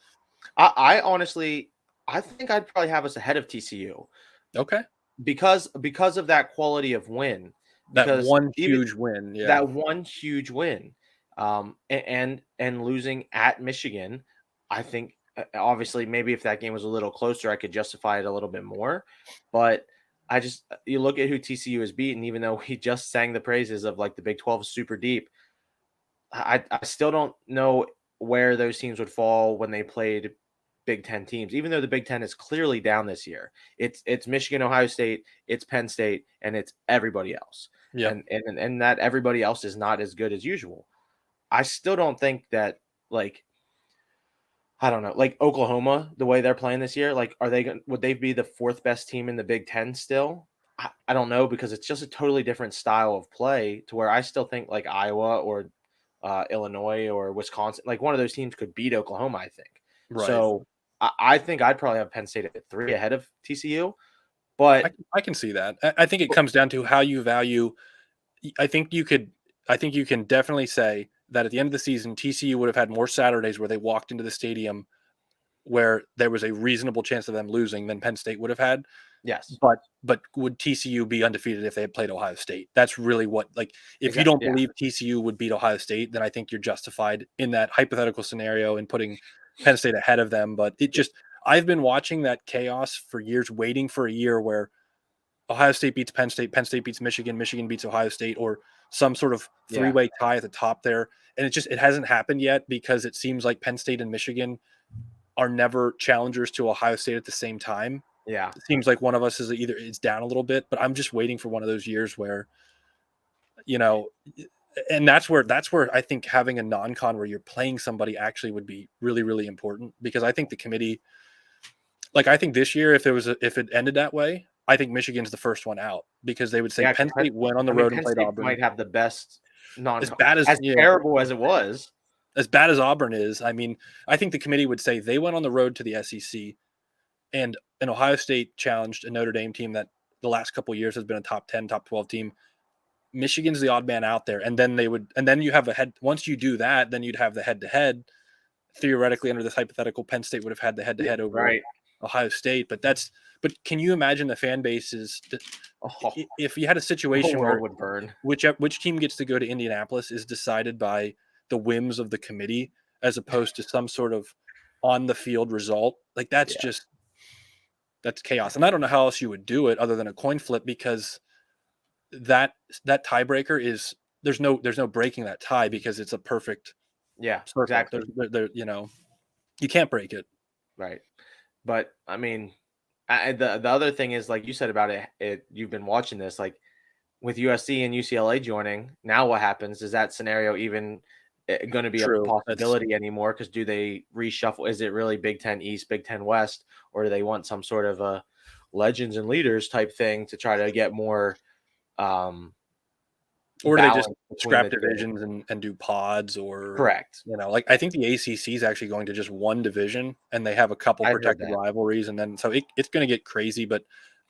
I honestly, I think I'd probably have us ahead of TCU. Okay, because of that quality of win. That one huge win. Yeah, that one huge win. And losing at Michigan, I think obviously maybe if that game was a little closer, I could justify it a little bit more. But you look at who TCU has beaten, even though we just sang the praises of like the Big 12 is super deep. I still don't know where those teams would fall when they played Big 10 teams, even though the Big 10 is clearly down this year. It's Michigan, Ohio State, it's Penn State, and it's everybody else. Yeah. And that everybody else is not as good as usual. I still don't think that, like, I don't know, like Oklahoma, the way they're playing this year, like, would they be the 4th best team in the Big 10 still? I don't know, because it's just a totally different style of play, to where I still think like Iowa or Illinois or Wisconsin, like one of those teams could beat Oklahoma, I think. Right. So I think I'd probably have Penn State at 3 ahead of TCU. But I can see that. I think it comes down to how you value. I think you can definitely say that at the end of the season, TCU would have had more Saturdays where they walked into the stadium where there was a reasonable chance of them losing than Penn State would have had. Yes. But would TCU be undefeated if they had played Ohio State? That's really what, like, if you don't believe TCU would beat Ohio State, then I think you're justified in that hypothetical scenario in putting Penn State ahead of them. But I've been watching that chaos for years, waiting for a year where Ohio State beats Penn State beats Michigan, Michigan beats Ohio State, or some sort of 3-way tie at the top there. And it hasn't happened yet, because it seems like Penn State and Michigan are never challengers to Ohio State at the same time. Yeah. It seems like one of us is down a little bit, but I'm just waiting for one of those years where, and that's where I think having a non-con where you're playing somebody actually would be really, really important, because I think the committee, like, I think this year, if it ended that way, I think Michigan's the first one out because they would say Yeah, Penn State went on the road and Penn played State Auburn. might have the best As bad as as terrible as it was. as bad as Auburn is, I mean, I think the committee would say they went on the road to the SEC, and an Ohio State challenged a Notre Dame team that the last couple of years has been a top 10, top 12 team. Michigan's the odd man out there, and then you have a head. Once you do that, then you'd have the head to head. Theoretically, under this hypothetical, Penn State would have had the head to head over Ohio State. But can you imagine the fan bases if you had a situation where would burn. which team gets to go to Indianapolis is decided by the whims of the committee as opposed to some sort of on the field result? Like that's chaos. And I don't know how else you would do it other than a coin flip, because that tiebreaker is there's no breaking that tie because it's a perfect circle. Exactly. You can't break it. Right. But I mean, the other thing is, like you said about it, you've been watching this, like with USC and UCLA joining. Now what happens? Is that scenario even going to be a possibility anymore? Because do they reshuffle? Is it really Big Ten East, Big Ten West, or do they want some sort of a legends and leaders type thing to try to get more? Or do they just scrap divisions and do pods? Or correct? Like I think the ACC is actually going to just one division, and they have a couple protected rivalries, and then so it's going to get crazy. But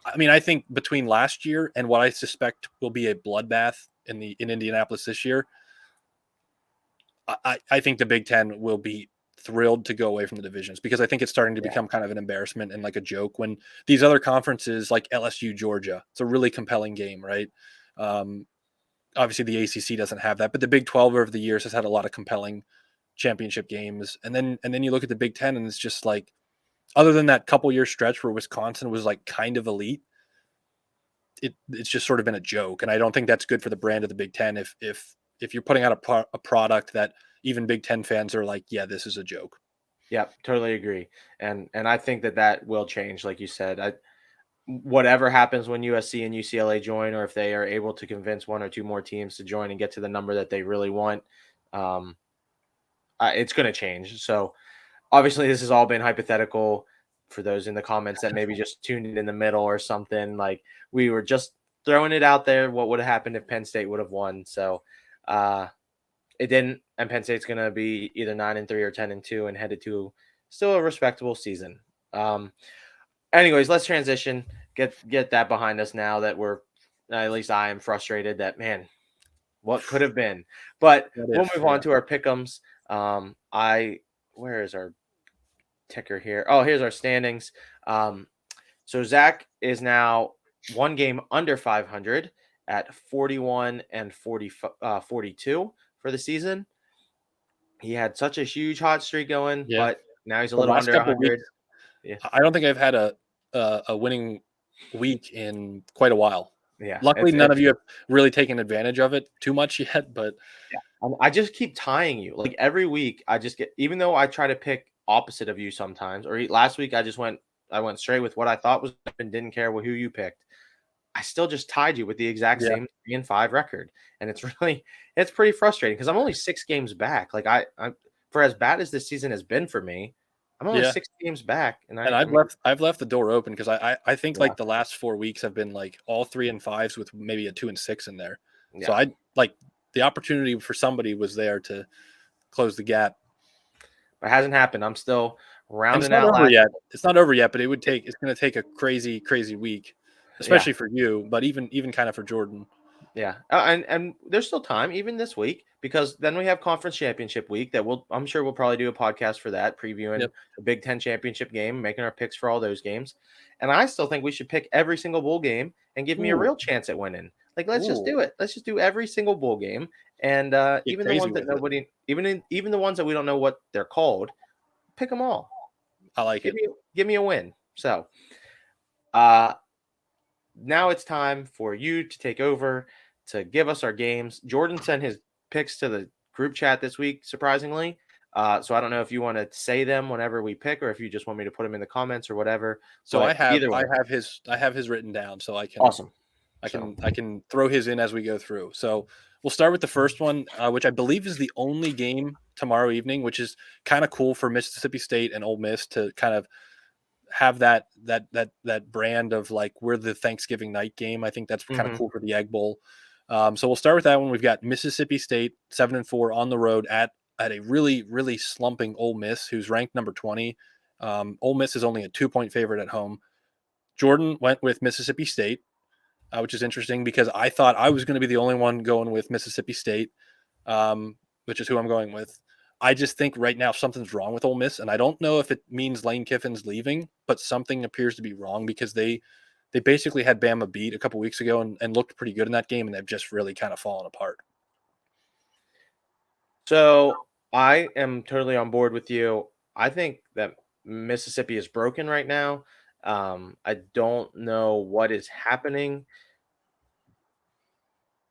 I mean, I think between last year and what I suspect will be a bloodbath in Indianapolis this year, I think the Big Ten will be thrilled to go away from the divisions, because I think it's starting to become kind of an embarrassment and like a joke when these other conferences like LSU, Georgia, it's a really compelling game, right? Obviously the ACC doesn't have that, but the Big 12 over the years has had a lot of compelling championship games. And then you look at the Big 10 and it's just like, other than that couple year stretch where Wisconsin was like kind of elite, it's just sort of been a joke. And I don't think that's good for the brand of the Big 10 if you're putting out a product that even Big 10 fans are like, yeah, this is a joke. Yeah, totally agree. And I think that will change, like you said. Whatever happens when USC and UCLA join, or if they are able to convince one or two more teams to join and get to the number that they really want, it's going to change. So obviously this has all been hypothetical for those in the comments that maybe just tuned in the middle or something. Like, we were just throwing it out there. What would have happened if Penn State would have won? So it didn't, and Penn State's going to be either 9-3 or 10-2 and headed to still a respectable season. Anyways, let's transition. Get that behind us now that we're, at least I am frustrated that, man, what could have been. But we'll move on to our pick'ems. Where is our ticker here? Oh, here's our standings. So Zach is now one game under 500 at 41 and 42 for the season. He had such a huge hot streak going, but now he's a little under 100. I don't think I've had a winning week in quite a while. Yeah. Luckily, none of you have really taken advantage of it too much yet, but I just keep tying you. Like every week, I just get, even though I try to pick opposite of you sometimes, or last week I went straight with what I thought was and didn't care who you picked. I still just tied you with the exact same 3-5 record, and it's pretty frustrating because I'm only 6 games back. Like I for as bad as this season has been for me, I'm only 6 games back, and I've left the door open because I think like the last 4 weeks have been like all 3-5s with maybe a 2-6 in there. Yeah. So I like the opportunity for somebody was there to close the gap. It hasn't happened. I'm still rounding out. It's not over yet, but it's going to take a crazy week, especially for you, but even kind of for Jordan. Yeah. And there's still time even this week, because then we have conference championship week that I'm sure we'll probably do a podcast for that, previewing the Big Ten championship game, making our picks for all those games. And I still think we should pick every single bowl game and give me a real chance at winning. Like, let's just do it. Let's just do every single bowl game. And even the ones that even the ones that we don't know what they're called, pick them all. I like it. Give me a win. So now it's time for you to take over to give us our games. Jordan sent his picks to the group chat this week, surprisingly. So I don't know if you want to say them whenever we pick, or if you just want me to put them in the comments or whatever. So I have his written down, so I can. Awesome. I can throw his in as we go through. So we'll start with the first one, which I believe is the only game tomorrow evening, which is kind of cool for Mississippi State and Ole Miss to kind of have that brand of like we're the Thanksgiving night game. I think that's kind of cool for the Egg Bowl. So we'll start with that one. We've got Mississippi State 7-4 on the road at a really, really slumping Ole Miss, who's ranked number 20. Ole Miss is only a 2-point favorite at home. Jordan went with Mississippi State, which is interesting because I thought I was going to be the only one going with Mississippi State, which is who I'm going with. I just think right now something's wrong with Ole Miss, and I don't know if it means Lane Kiffin's leaving, but something appears to be wrong because they basically had Bama beat a couple weeks ago and looked pretty good in that game, and they've just really kind of fallen apart. So I am totally on board with you. I think that Mississippi is broken right now. I don't know what is happening.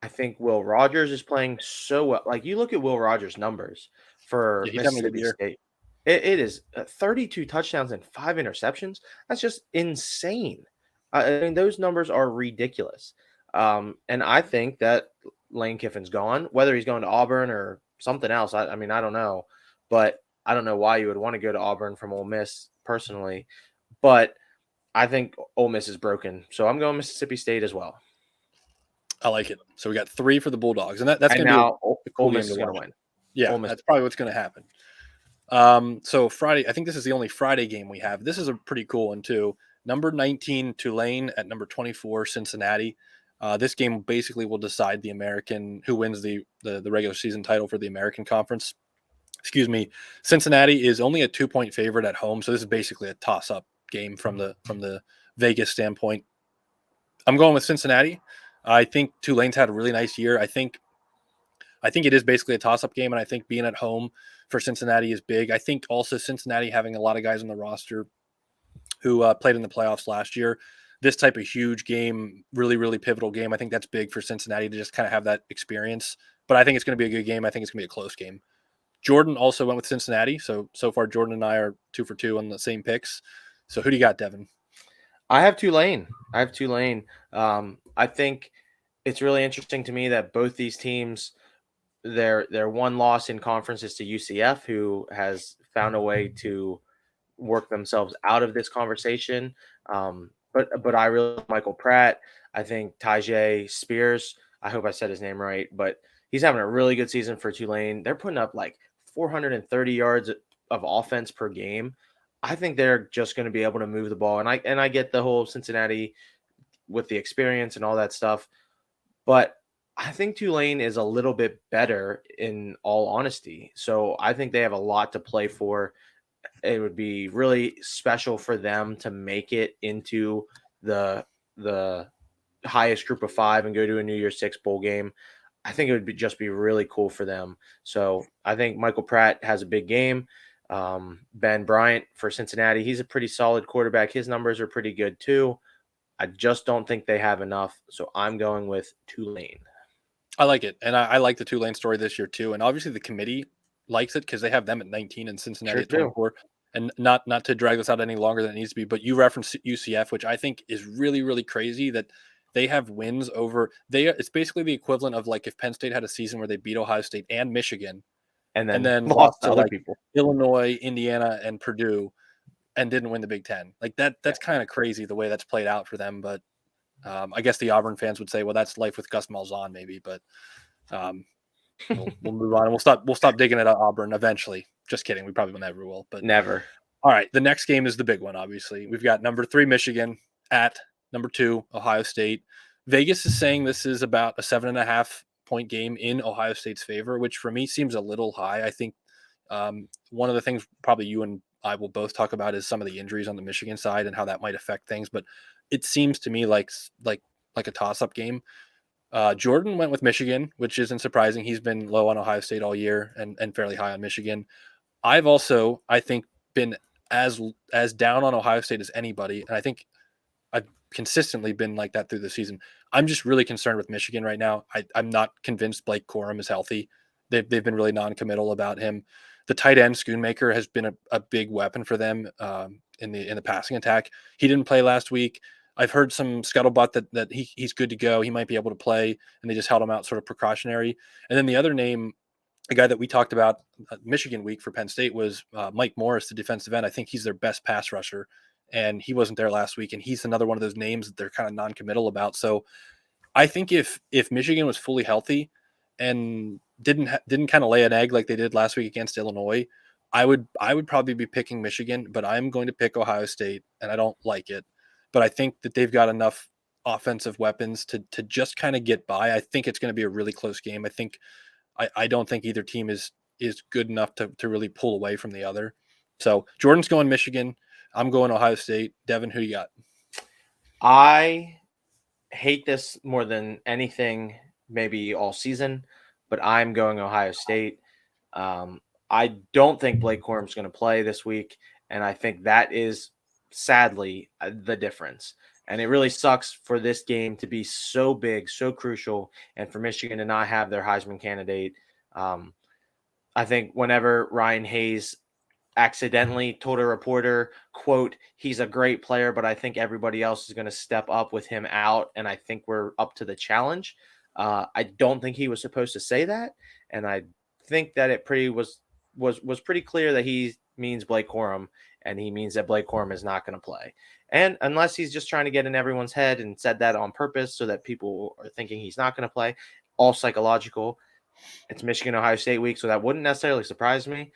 I think Will Rogers is playing so well. Like you look at Will Rogers' numbers for Yeah, he's having a good Mississippi year. State. It is 32 touchdowns and 5 interceptions. That's just insane. I mean, those numbers are ridiculous. And I think that Lane Kiffin's gone, whether he's going to Auburn or something else. I mean, I don't know, but I don't know why you would want to go to Auburn from Ole Miss personally. But I think Ole Miss is broken, so I'm going Mississippi State as well. I like it. So we got 3 for the Bulldogs, and that's And going to be now a cool Ole game Miss is to going to watch. win. Yeah, Ole Miss. that's probably what's going to happen. So Friday, I think this is the only Friday game we have. This is a pretty cool one too. Number 19 Tulane at number 24 Cincinnati. This game basically will decide the American who wins the regular season title for the American Conference. Excuse me. Cincinnati is only a 2-point favorite at home, so this is basically a toss-up game from the Vegas standpoint. I'm going with Cincinnati. I think Tulane's had a really nice year. I think it is basically a toss-up game, and I think being at home for Cincinnati is big. I think also Cincinnati having a lot of guys on the roster who played in the playoffs last year. This type of huge game, really, really pivotal game, I think that's big for Cincinnati to just kind of have that experience. But I think it's going to be a good game. I think it's going to be a close game. Jordan also went with Cincinnati. So far, Jordan and I are 2 for 2 on the same picks. So who do you got, Deven? I have Tulane. I think it's really interesting to me that both these teams, their one loss in conference is to UCF, who has found a way to work themselves out of this conversation. But I really like Michael Pratt. I think Tajay Spears, I hope I said his name right, but he's having a really good season for Tulane. They're putting up like 430 yards of offense per game. I think they're just going to be able to move the ball. And I get the whole Cincinnati with the experience and all that stuff, but I think Tulane is a little bit better in all honesty. So I think they have a lot to play for. It would be really special for them to make it into the highest group of 5 and go to a New Year's Six bowl game. I think it would just be really cool for them. So I think Michael Pratt has a big game. Ben Bryant for Cincinnati, he's a pretty solid quarterback. His numbers are pretty good too. I just don't think they have enough. So I'm going with Tulane. I like it. And I like the Tulane story this year too. And obviously the committee likes it because they have them at 19 and Cincinnati at 24. And not to drag this out any longer than it needs to be, but you referenced UCF, which I think is really, really crazy that they have wins over it's basically the equivalent of like if Penn State had a season where they beat Ohio State and Michigan and then lost to other like people. Illinois, Indiana, and Purdue and didn't win the Big Ten. Like that's kind of crazy the way that's played out for them. But I guess the Auburn fans would say, well, that's life with Gus Malzahn maybe, but we'll move on and we'll stop digging at Auburn eventually. Just kidding. We probably never will, but Never. All right. The next game is the big one. Obviously we've got number 3, Michigan at number 2, Ohio State. Vegas is saying this is about a 7.5 point game in Ohio State's favor, which for me seems a little high. I think one of the things probably you and I will both talk about is some of the injuries on the Michigan side and how that might affect things. But it seems to me like a toss-up game. Jordan went with Michigan, which isn't surprising. He's been low on Ohio State all year and fairly high on Michigan. I've also, I think, been as down on Ohio State as anybody, and I think I've consistently been like that through the season. I'm just really concerned with Michigan right now. I'm not convinced Blake Corum is healthy. They've been really non-committal about him. The tight end Schoonmaker has been a big weapon for them in the passing attack. He didn't play last week. I've heard some scuttlebutt that he's good to go. He might be able to play, and they just held him out sort of precautionary. And then the other name, a guy that we talked about Michigan week for Penn State was Mike Morris, the defensive end. I think he's their best pass rusher. and he wasn't there last week, and he's another one of those names that they're kind of non-committal about. So I think if Michigan was fully healthy and didn't kind of lay an egg like they did last week against Illinois, I would probably be picking Michigan, but I'm going to pick Ohio State, and I don't like it. But I think that they've got enough offensive weapons to just kind of get by. I think it's going to be a really close game. I don't think either team is good enough to really pull away from the other. So Jordan's going Michigan. I'm going Ohio State. Deven, who you got? I hate this more than anything, maybe all season, but I'm going Ohio State. I don't think Blake Corum's going to play this week, and I think that is sadly the difference. And it really sucks for this game to be so big, so crucial, and for Michigan to not have their Heisman candidate. I think whenever Ryan Hayes accidentally told a reporter, quote, he's a great player, but I think everybody else is going to step up with him out, and I think we're up to the challenge. I don't think he was supposed to say that, and I think that it was pretty clear that he means Blake Corum, and he means that Blake Corum is not going to play. And unless he's just trying to get in everyone's head and said that on purpose so that people are thinking he's not going to play, all psychological. It's Michigan Ohio State week, so that wouldn't necessarily surprise me.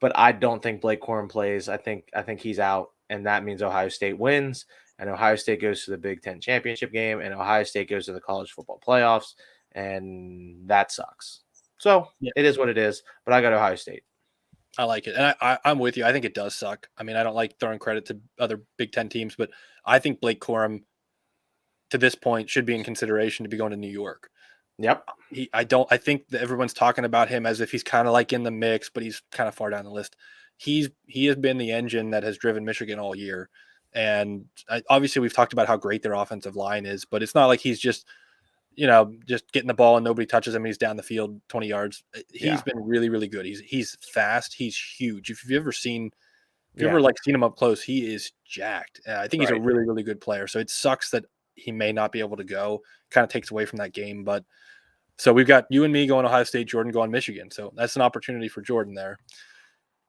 But I don't think Blake Corum plays. I think he's out, and that means Ohio State wins, and Ohio State goes to the Big Ten championship game, and Ohio State goes to the college football playoffs, and that sucks. So It is what it is, but I got Ohio State. I like it, and I'm with you. I think it does suck. I mean, I don't like throwing credit to other Big Ten teams, but I think Blake Corum, to this point, should be in consideration to be going to New York. Yep. I think that everyone's talking about him as if he's kind of like in the mix, but he's kind of far down the list. He has been the engine that has driven Michigan all year. And obviously we've talked about how great their offensive line is, but it's not like he's just getting the ball and nobody touches him and he's down the field 20 yards. He's been really, really good. He's fast. He's huge. If you've ever seen him up close, he is jacked. I think he's a really, really good player. So it sucks that he may not be able to go. Kind of takes away from that game. But so we've got you and me going Ohio State, Jordan going Michigan. So that's an opportunity for Jordan there.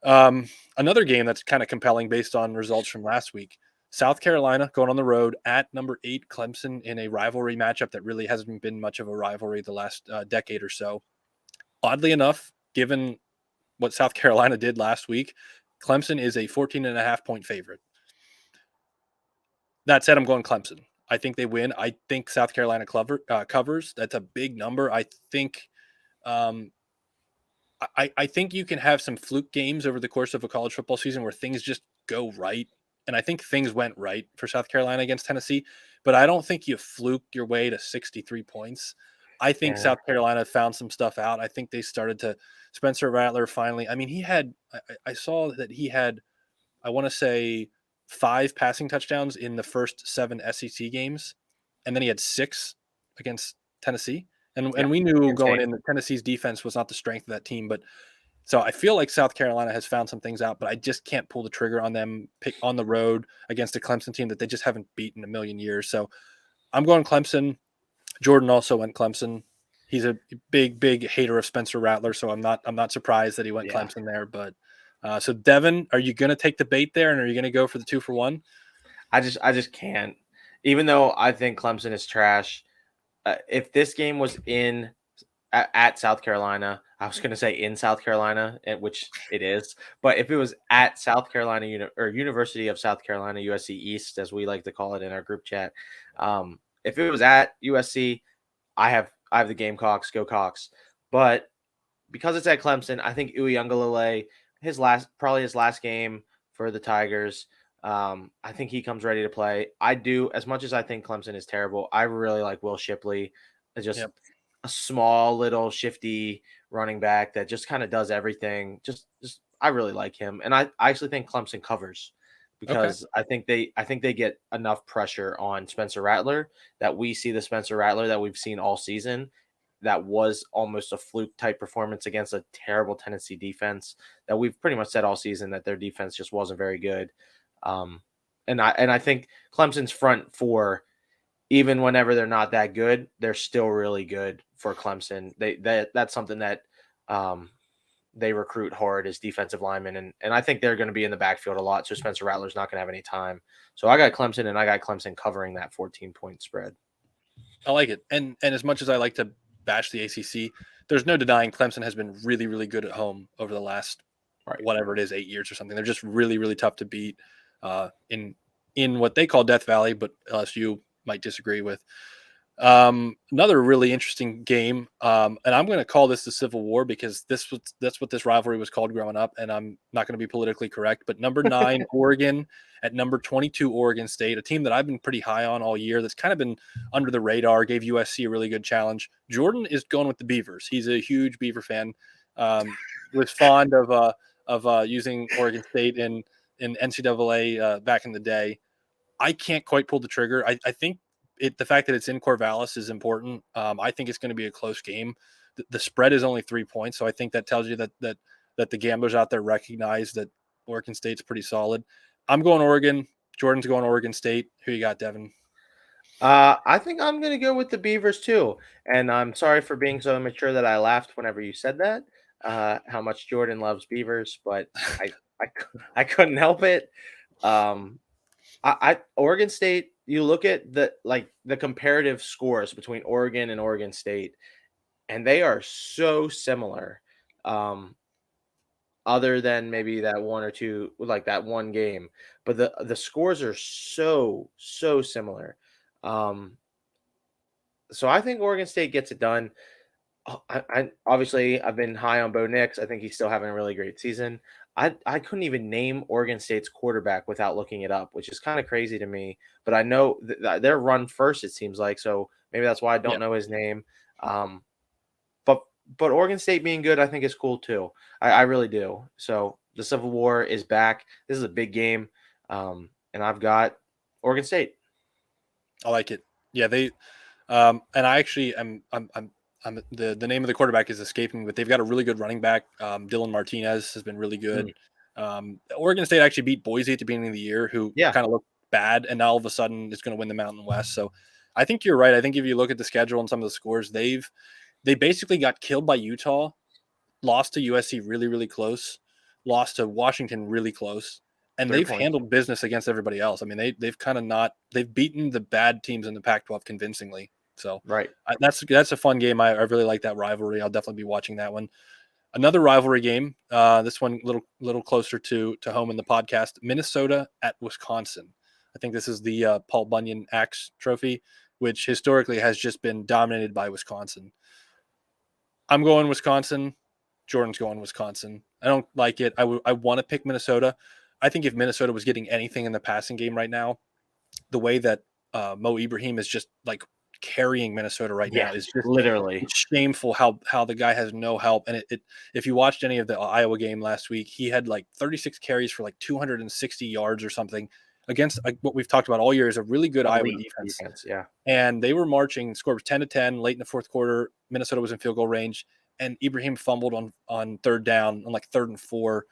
Another game that's kind of compelling based on results from last week. South Carolina going on the road at number 8 Clemson in a rivalry matchup that really hasn't been much of a rivalry the last decade or so. Oddly enough, given what South Carolina did last week, Clemson is a 14.5-point favorite. That said, I'm going Clemson. I think they win. I think South Carolina covers. That's a big number. I think I think you can have some fluke games over the course of a college football season where things just go right. And I think things went right for South Carolina against Tennessee, but I don't think you fluke your way to 63 points. I think South Carolina found some stuff out. I think they started to Spencer Rattler finally. I mean, I saw that he had, I want to say 5 passing touchdowns in the first 7 SEC games. And then he had 6 against Tennessee. And we knew going in that Tennessee's defense was not the strength of that team, but so I feel like South Carolina has found some things out, but I just can't pull the trigger on them on the road against a Clemson team that they just haven't beaten in a million years. So I'm going Clemson. Jordan also went Clemson. He's a big hater of Spencer Rattler, so I'm not surprised that he went Clemson there. But so Deven, are you going to take the bait there, and are you going to go for the 2-for-1? I just can't. Even though I think Clemson is trash, if this game was at South Carolina, I was going to say in South Carolina, which it is, but if it was at South Carolina University of South Carolina, USC East, as we like to call it in our group chat, if it was at USC, I have the Gamecocks, go Cox. But because it's at Clemson, I think Uiagalelei, his last game for the Tigers. I think he comes ready to play. I do, as much as I think Clemson is terrible, I really like Will Shipley. Just a small little shifty running back that just kind of does everything. Just I really like him. And I actually think Clemson covers because I think they get enough pressure on Spencer Rattler that we see the Spencer Rattler that we've seen all season. That was almost a fluke type performance against a terrible Tennessee defense that we've pretty much said all season that their defense just wasn't very good. And I think Clemson's front 4, even whenever they're not that good, they're still really good for Clemson. That's something that they recruit hard as defensive linemen, and I think they're going to be in the backfield a lot. So Spencer Rattler's not going to have any time. So I got Clemson, and I got Clemson covering that 14-point spread. I like it. And as much as I like to bash the ACC, there's no denying Clemson has been really, really good at home over the last whatever it is, 8 years or something. They're just really, really tough to beat in what they call Death Valley, but LSU might disagree with. Another really interesting game, and I'm going to call this the Civil War because that's what this rivalry was called growing up, and I'm not going to be politically correct, but number 9 Oregon at number 22 Oregon State, a team that I've been pretty high on all year that's kind of been under the radar, gave USC a really good challenge. Jordan is going with the Beavers. He's a huge Beaver fan, was fond of using Oregon State in NCAA back in the day. I can't quite pull the trigger. I think the fact that it's in Corvallis is important. I think it's going to be a close game. The spread is only 3 points, so I think that tells you that the gamblers out there recognize that Oregon State's pretty solid. I'm going Oregon. Jordan's going Oregon State. Who you got, Deven? I think I'm going to go with the Beavers too. And I'm sorry for being so immature that I laughed whenever you said that. How much Jordan loves Beavers, but I couldn't help it. Oregon State, you look at the comparative scores between Oregon and Oregon State, and they are so similar. Other than maybe that one or two, like that one game, but the scores are so similar. So I think Oregon State gets it done. I obviously I've been high on Bo Nix. I think he's still having a really great season. I couldn't even name Oregon State's quarterback without looking it up, which is kind of crazy to me. But I know they're run first, it seems like. So maybe that's why I don't know his name. But Oregon State being good, I think is cool too. I really do. So the Civil War is back. This is a big game, and I've got Oregon State. I like it. Yeah, they and I actually I'm the name of the quarterback is escaping me, but they've got a really good running back. Dylan Martinez has been really good. Oregon State actually beat Boise at the beginning of the year, who kind of looked bad, and now all of a sudden it's going to win the Mountain West. So I think you're right. I think if you look at the schedule and some of the scores, they basically got killed by Utah, lost to USC really, really close, lost to Washington really close, and they've handled business against everybody else. I mean, they've beaten the bad teams in the Pac-12 convincingly. So that's a fun game. I really like that rivalry. I'll definitely be watching that one. Another rivalry game. This one little closer to home in the podcast. Minnesota at Wisconsin. I think this is the Paul Bunyan Axe Trophy, which historically has just been dominated by Wisconsin. I'm going Wisconsin. Jordan's going Wisconsin. I don't like it. I want to pick Minnesota. I think if Minnesota was getting anything in the passing game right now, the way that Mo Ibrahim is just like carrying Minnesota right now is just literally shameful how the guy has no help. And it if you watched any of the Iowa game last week, he had like 36 carries for like 260 yards or something against what we've talked about all year is a really good Iowa defense. Yeah. And they were marching, score was 10-10 late in the fourth quarter. Minnesota was in field goal range, and Ibrahim fumbled on third down on like 3rd and 4.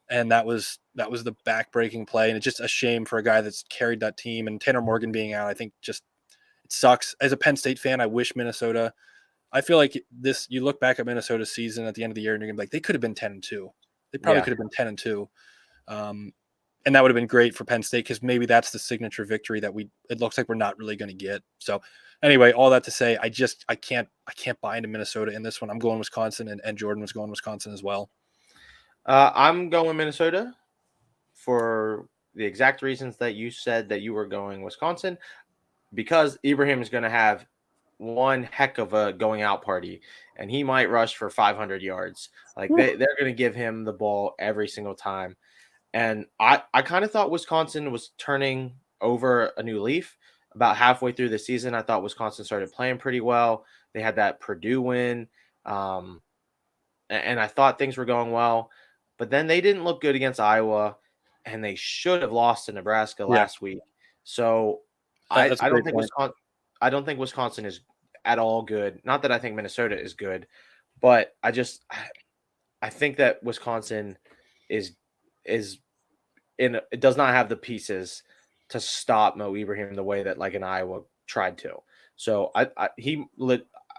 And that was the back-breaking play. And it's just a shame for a guy that's carried that team. And Tanner Morgan being out, I think just it sucks. As a Penn State fan, I wish Minnesota. I feel like you look back at Minnesota's season at the end of the year, and you're gonna be like, they could have been 10-2. They probably could have been 10-2. And that would have been great for Penn State because maybe that's the signature victory that it looks like we're not really going to get. So anyway, all that to say, I can't buy into Minnesota in this one. I'm going Wisconsin, and Jordan was going Wisconsin as well. I'm going Minnesota for the exact reasons that you said that you were going Wisconsin, because Ibrahim is going to have one heck of a going out party, and he might rush for 500 yards. Like they're going to give him the ball every single time. And I kind of thought Wisconsin was turning over a new leaf about halfway through the season. I thought Wisconsin started playing pretty well. They had that Purdue win. And I thought things were going well, but then they didn't look good against Iowa, and they should have lost to Nebraska last week. So I don't think Wisconsin is at all good. Not that I think Minnesota is good, but I think that Wisconsin it does not have the pieces to stop Mo Ibrahim the way that like an Iowa tried to. So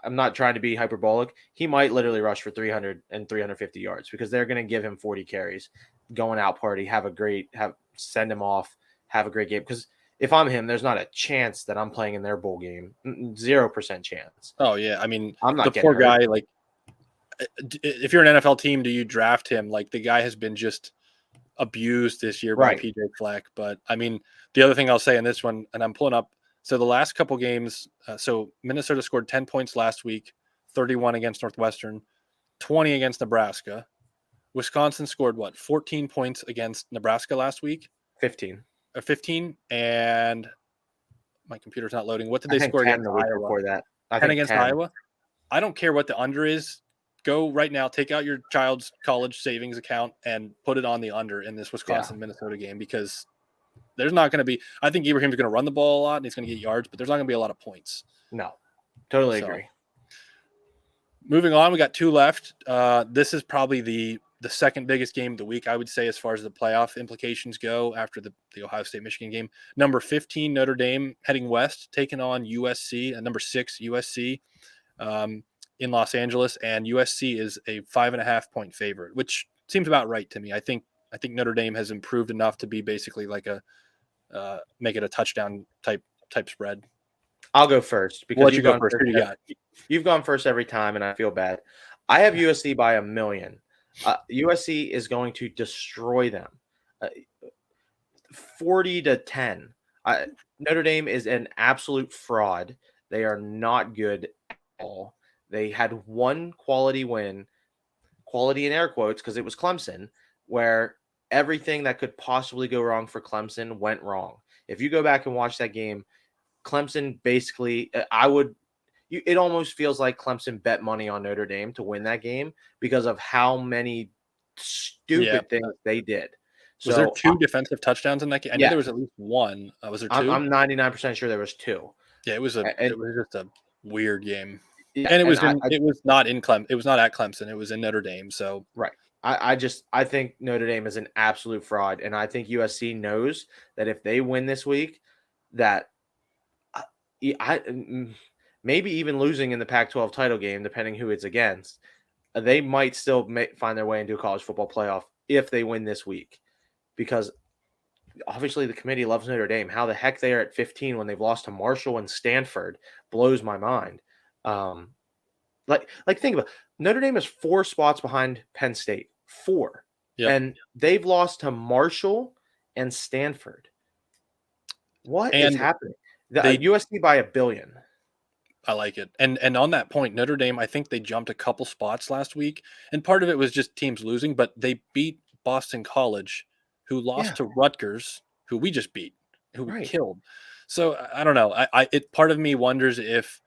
I'm not trying to be hyperbolic. He might literally rush for 300 and 350 yards because they're going to give him 40 carries, going out party, send him off, have a great game. Because if I'm him, there's not a chance that I'm playing in their bowl game. 0% chance. Oh yeah, I mean, I'm not the getting poor hurt. guy. Like, if you're an NFL team, do you draft him? Like, the guy has been just abused this year by Right. PJ Fleck. But I mean, the other thing I'll say in this one, and I'm pulling up. So the last couple games, so Minnesota scored 10 points last week, 31 against Northwestern, 20 against Nebraska. Wisconsin scored 14 points against Nebraska last week? 15. 15, and my computer's not loading. What did I they think score 10 against the week Iowa? before that. 10 against Iowa? I don't care what the under is. Go right now, take out your child's college savings account and put it on the under in this Wisconsin-Minnesota game, because there's not going to be – I think Ibrahim's going to run the ball a lot and he's going to get yards, but there's not going to be a lot of points. No, totally agree. Moving on, we got 2 left. This is probably the second biggest game of the week, I would say, as far as the playoff implications go after the Ohio State-Michigan game. Number 15, Notre Dame, heading west, taking on USC, number 6, USC. In Los Angeles, and USC is a 5.5-point favorite, which seems about right to me. I think Notre Dame has improved enough to be basically like a make it a touchdown type spread. I'll go first because you go first. Who do you got? You've gone first every time, and I feel bad. I have USC by 1 million. USC is going to destroy them, 40-10. Notre Dame is an absolute fraud. They are not good at all. They had one quality win, quality in air quotes, because it was Clemson, where everything that could possibly go wrong for Clemson went wrong. If you go back and watch that game, Clemson basically, it almost feels like Clemson bet money on Notre Dame to win that game because of how many stupid things they did. Was there 2 defensive touchdowns in that game? I know there was at least 1. Was there 2? I'm 99% sure there was 2. Yeah, it was just a weird game. Yeah, and it was not at Clemson. It was in Notre Dame. So right. I think Notre Dame is an absolute fraud, and I think USC knows that if they win this week, that maybe even losing in the Pac-12 title game, depending who it's against, they might still find their way into a college football playoff if they win this week, because obviously the committee loves Notre Dame. How the heck they are at 15 when they've lost to Marshall and Stanford blows my mind. Think about it. Notre Dame is 4 spots behind Penn State, 4, and they've lost to Marshall and Stanford. What is happening? USC by 1 billion. I like it. And on that point, Notre Dame, I think they jumped a couple spots last week, and part of it was just teams losing, but they beat Boston College, who lost to Rutgers, who we just beat, who we killed. So I don't know. Part of me wonders if,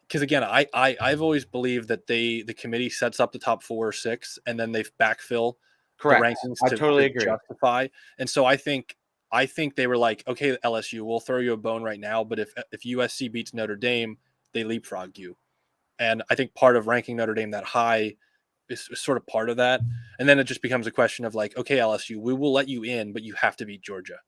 because again, I've always believed that the committee sets up the top 4 or 6, and then they backfill the rankings to totally agree. Justify. And so I think they were like, okay, LSU, we'll throw you a bone right now, but if USC beats Notre Dame, they leapfrog you. And I think part of ranking Notre Dame that high is sort of part of that. And then it just becomes a question of like, okay, LSU, we will let you in, but you have to beat Georgia.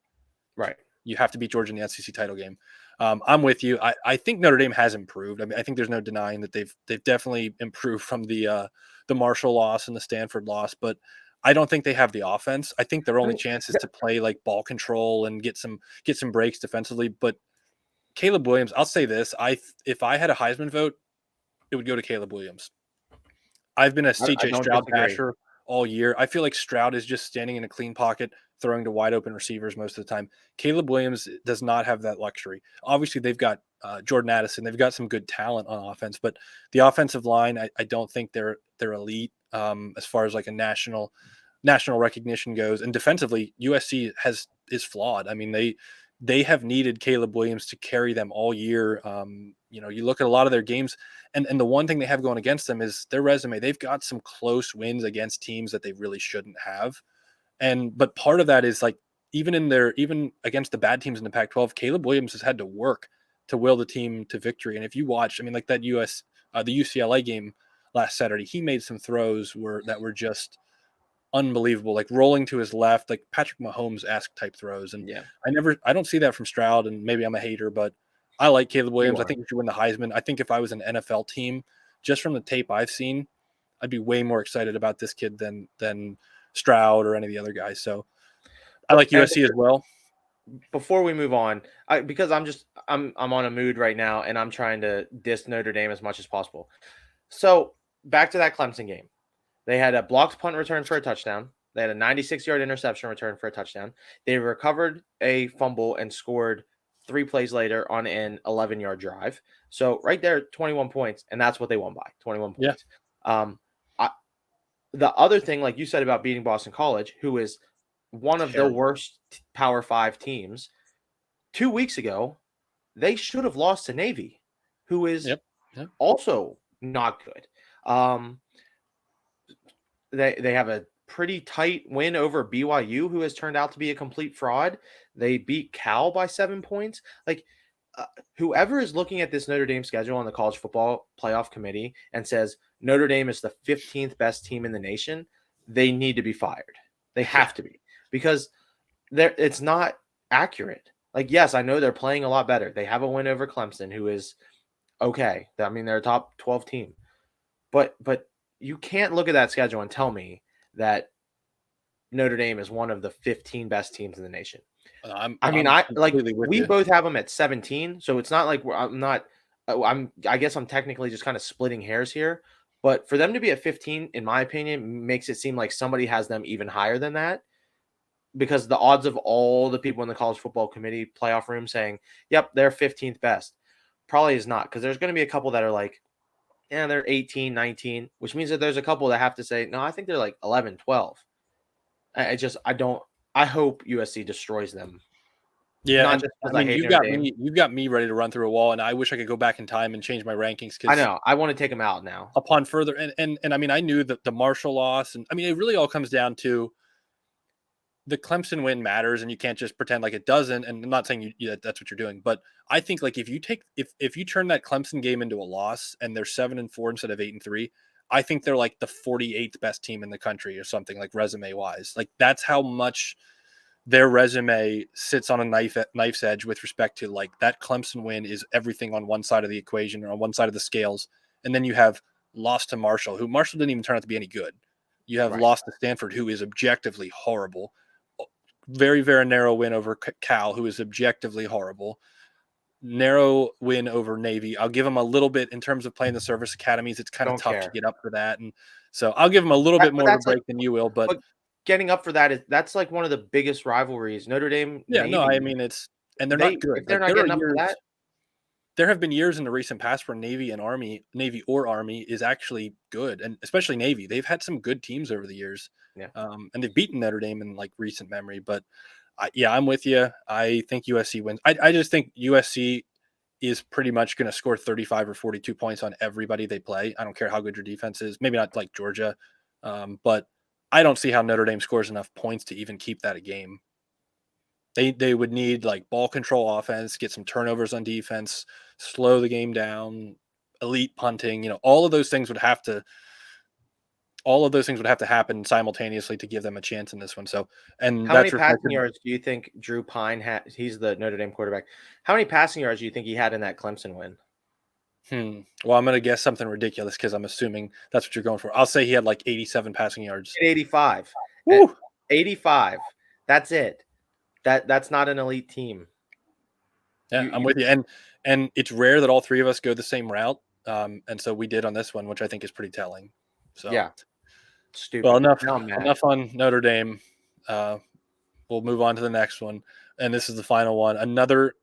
Right. You have to beat Georgia in the SEC title game. I'm with you. I think Notre Dame has improved. I mean, I think there's no denying that they've definitely improved from the Marshall loss and the Stanford loss, but I don't think they have the offense. I think their only chance is to play like ball control and get some breaks defensively. But Caleb Williams, I'll say this: if I had a Heisman vote, it would go to Caleb Williams. I've been a CJ Stroud basher all year. I feel like Stroud is just standing in a clean pocket, throwing to wide open receivers most of the time. Caleb Williams does not have that luxury. Obviously, they've got Jordan Addison. They've got some good talent on offense, but the offensive line, I don't think they're elite as far as like a national recognition goes. And defensively, USC is flawed. I mean, they have needed Caleb Williams to carry them all year. You look at a lot of their games, and the one thing they have going against them is their resume. They've got some close wins against teams that they really shouldn't have. But part of that is like, even against the bad teams in the Pac-12, Caleb Williams has had to work to will the team to victory. And if you watch, I mean, like that the UCLA game last Saturday, he made some throws that were just unbelievable, like rolling to his left, like Patrick Mahomes-esque type throws. And I don't see that from Stroud, and maybe I'm a hater, but I like Caleb Williams. You I think he should win the Heisman. I think if I was an NFL team, just from the tape I've seen, I'd be way more excited about this kid than Stroud or any of the other guys. So I like USC as well. Before we move on, because I'm on a mood right now, and I'm trying to diss Notre Dame as much as possible. So back to that Clemson game, they had a blocked punt return for a touchdown. They had a 96-yard interception return for a touchdown. They recovered a fumble and scored 3 plays later on an 11-yard drive. So right there, 21 points, and that's what they won by, 21 points. Yeah. The other thing, like you said about beating Boston College, who is one of the worst Power 5 teams, 2 weeks ago, they should have lost to Navy, who is also not good. They have a pretty tight win over BYU, who has turned out to be a complete fraud. They beat Cal by 7 points. Like, whoever is looking at this Notre Dame schedule on the college football playoff committee and says Notre Dame is the 15th best team in the nation, they need to be fired. They have to be, because it's not accurate. Like, yes, I know they're playing a lot better. They have a win over Clemson, who is okay. I mean, they're a top 12 team. But you can't look at that schedule and tell me that Notre Dame is one of the 15 best teams in the nation. We both have them at 17, so it's not like I guess I'm technically just kind of splitting hairs here, but for them to be at 15, in my opinion, makes it seem like somebody has them even higher than that, because the odds of all the people in the college football committee playoff room saying, yep, they're 15th best, probably is not, because there's going to be a couple that are like, yeah, they're 18, 19, which means that there's a couple that have to say, no, I think they're like 11, 12. I hope USC destroys them. Yeah, you've got me ready to run through a wall, and I wish I could go back in time and change my rankings. I know I want to take them out now. Upon further, and I mean, I knew that the Marshall loss, and I mean, it really all comes down to the Clemson win matters, and you can't just pretend like it doesn't. And I'm not saying that's what you're doing, but I think like if you turn that Clemson game into a loss and they're 7-4 instead of 8-3. I think they're like the 48th best team in the country or something, like resume wise. Like that's how much their resume sits on a knife's edge with respect to like that Clemson win is everything on one side of the equation or on one side of the scales. And then you have lost to Marshall, who Marshall didn't even turn out to be any good. You have lost to Stanford, who is objectively horrible. Very, very narrow win over Cal, who is objectively horrible. Narrow win over Navy. I'll give them a little bit in terms of playing the service academies. It's kind of tough to get up for that. And so I'll give them a little bit more of a break than you will, but getting up for that's like one of the biggest rivalries. Notre Dame. Yeah, Navy, no, I mean, they're not good. If they're not getting up for that. There have been years in the recent past where Navy or Army is actually good. And especially Navy, they've had some good teams over the years. Yeah. And they've beaten Notre Dame in like recent memory, but I'm with you. I think USC wins. I just think USC is pretty much going to score 35 or 42 points on everybody they play. I don't care how good your defense is. Maybe not like Georgia, but I don't see how Notre Dame scores enough points to even keep that a game. They would need like ball control offense, get some turnovers on defense, slow the game down, elite punting. All of those things would have to happen simultaneously to give them a chance in this one. So, and how many passing yards do you think Drew Pine had? He's the Notre Dame quarterback. How many passing yards do you think he had in that Clemson win? Well, I'm going to guess something ridiculous because I'm assuming that's what you're going for. I'll say he had like 87 passing yards. 85. Woo! 85. That's it. That's not an elite team. Yeah, I'm with you. And it's rare that all three of us go the same route. And so we did on this one, which I think is pretty telling. So yeah. Stupid. Well, enough on Notre Dame. We'll move on to the next one. And this is the final one. Another a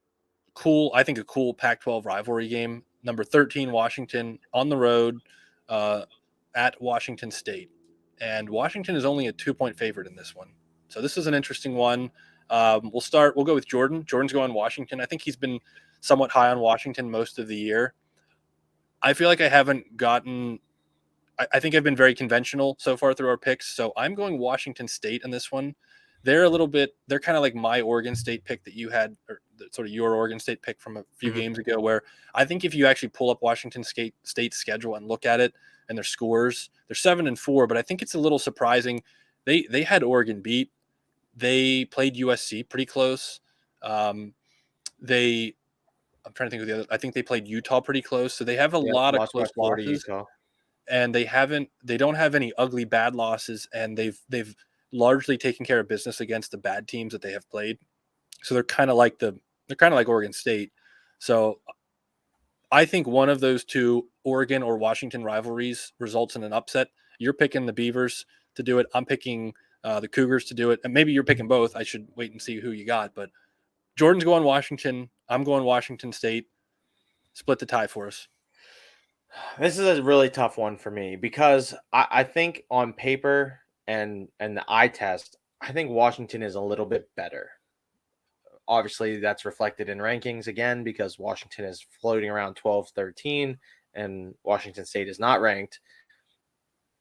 cool Pac-12 rivalry game. Number 13, Washington on the road at Washington State. And Washington is only a 2-point favorite in this one. So this is an interesting one. We'll go with Jordan. Jordan's going Washington. I think he's been somewhat high on Washington most of the year. I feel like I haven't gotten – I think I've been very conventional so far through our picks. So I'm going Washington State in this one. They're kind of like my Oregon State pick that you had, or sort of your Oregon State pick from a few games ago, where I think if you actually pull up Washington State's schedule and look at it and their scores, they're 7-4, but I think it's a little surprising. They had Oregon beat. They played USC pretty close. They I'm trying to think of the other. I think they played Utah pretty close, so they have a Yeah, lot of lost by close 40 losses, Utah. and they don't have any ugly bad losses, and they've largely taken care of business against the bad teams that they have played. So they're kind of like Oregon State. So I think one of those two, Oregon or Washington rivalries, results in an upset. You're picking the Beavers to do it. I'm picking the Cougars to do it, and maybe you're picking both. I should wait and see who you got, but Jordan's going Washington. I'm going Washington State. Split the tie for us. This is a really tough one for me because I think on paper and the eye test, I think Washington is a little bit better. Obviously, that's reflected in rankings again because Washington is floating around 12, 13, and Washington State is not ranked.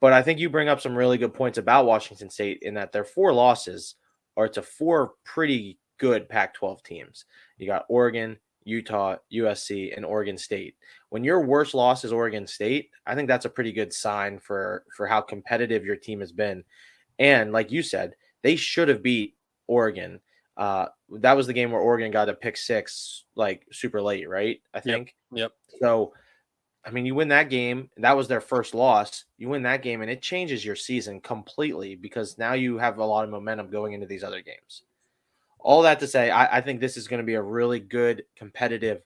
But I think you bring up some really good points about Washington State in that their 4 losses are to 4 pretty good Pac-12 teams. You got Oregon, Utah, USC, and Oregon State. When your worst loss is Oregon State, I think that's a pretty good sign for how competitive your team has been. And like you said, they should have beat Oregon. That was the game where Oregon got a pick 6 like super late, right? I think. Yep. So I mean, you win that game. That was their first loss. You win that game, and it changes your season completely because now you have a lot of momentum going into these other games. All that to say, I think this is going to be a really good competitive.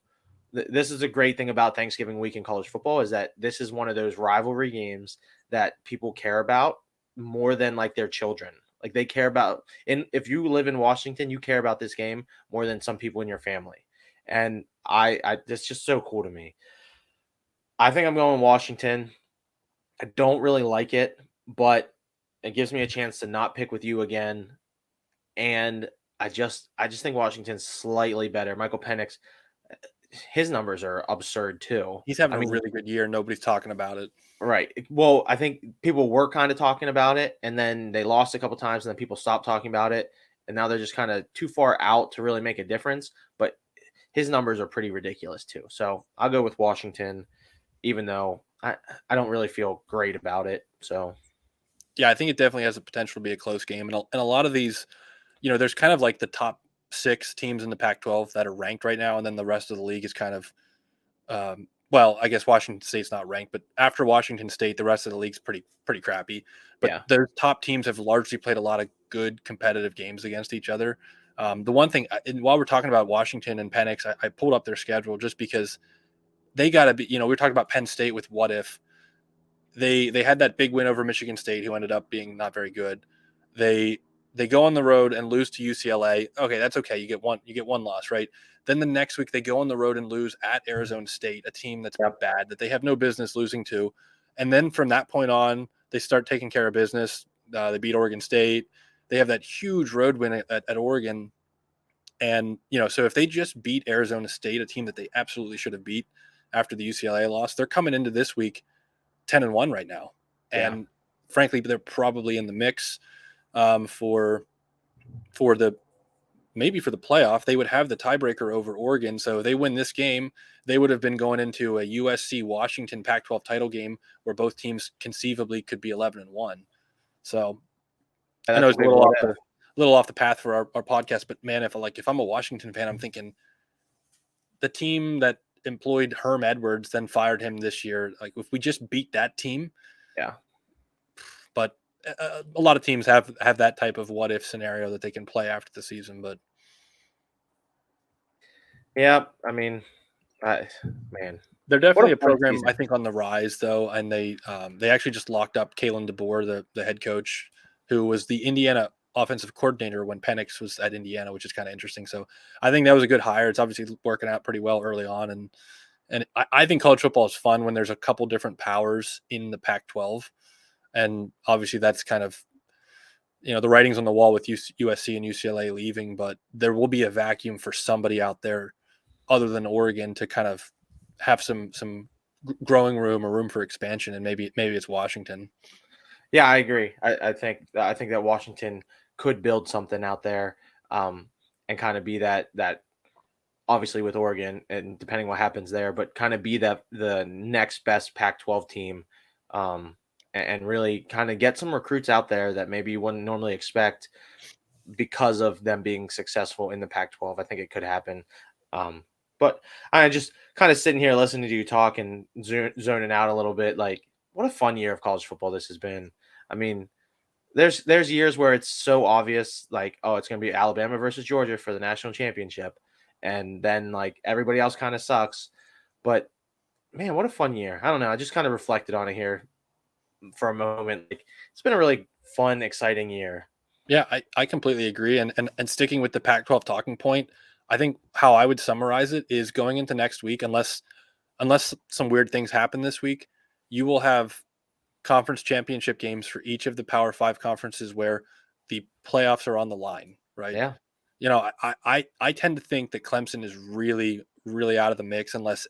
This is a great thing about Thanksgiving week in college football is that this is one of those rivalry games that people care about more than like their children. Like they care about, and if you live in Washington, you care about this game more than some people in your family. And I it's just so cool to me. I think I'm going Washington. I don't really like it, but it gives me a chance to not pick with you again. And I just think Washington's slightly better. Michael Penix, his numbers are absurd too. He's having I a mean, really good year. Nobody's talking about it. right. Well, I think people were kind of talking about it, and then they lost a couple times, and then people stopped talking about it, and now they're just kind of too far out to really make a difference. But his numbers are pretty ridiculous too. So I'll go with Washington, even though I don't really feel great about it. So Yeah, I think it definitely has the potential to be a close game. And a lot of these, there's kind of like the top 6 teams in the Pac-12 that are ranked right now, and then the rest of the league is kind of, well, I guess Washington State's not ranked, but after Washington State, the rest of the league's pretty crappy. But yeah. those top teams have largely played a lot of good competitive games against each other. The one thing, and while we're talking about Washington and Penix, I pulled up their schedule just because they got to be, we were talking about Penn State with what if. They had that big win over Michigan State, who ended up being not very good. They go on the road and lose to UCLA. Okay, that's okay. You get one loss, right? Then the next week they go on the road and lose at Arizona State, a team that's bad that they have no business losing to. And then from that point on, they start taking care of business. They beat Oregon State. They have that huge road win at Oregon. And so if they just beat Arizona State, a team that they absolutely should have beat after the UCLA loss, they're coming into this week 10-1 right now, and frankly, they're probably in the mix for the playoff. They would have the tiebreaker over Oregon, so if they win this game, they would have been going into a USC Washington Pac-12 title game where both teams conceivably could be 11-1. So I know it's a little off the path for our podcast, but man, if I'm a Washington fan, I'm thinking the team that employed Herm Edwards, then fired him this year. Like if we just beat that team, Yeah. But a lot of teams have that type of what if scenario that they can play after the season. But Yeah, I mean, man, they're definitely a fun program season. I think on the rise though, and they actually just locked up Kalen DeBoer, the head coach, who was the Indiana offensive coordinator when Penix was at Indiana, which is kind of interesting. So I think that was a good hire. It's obviously working out pretty well early on, and I think college football is fun when there's a couple different powers in the Pac-12, and obviously that's kind of the writing's on the wall with USC and UCLA leaving, but there will be a vacuum for somebody out there other than Oregon to kind of have some growing room or room for expansion, and maybe it's Washington. Yeah, I agree. I think that Washington could build something out there, and kind of be that obviously with Oregon and depending what happens there, but kind of be the next best Pac-12 team, and really kind of get some recruits out there that maybe you wouldn't normally expect because of them being successful in the Pac-12. I think it could happen. But I just kind of sitting here listening to you talk and zoning out a little bit. Like, what a fun year of college football this has been. I mean, there's years where it's so obvious, like, oh, it's going to be Alabama versus Georgia for the national championship, and then like everybody else kind of sucks. But man, what a fun year! I don't know. I just kind of reflected on it here for a moment. Like, it's been a really fun, exciting year. Yeah, I completely agree. And sticking with the Pac-12 talking point, I think how I would summarize it is going into next week, unless some weird things happen this week, you will have conference championship games for each of the Power Five conferences where the playoffs are on the line, right? Yeah, I tend to think that Clemson is really, really out of the mix unless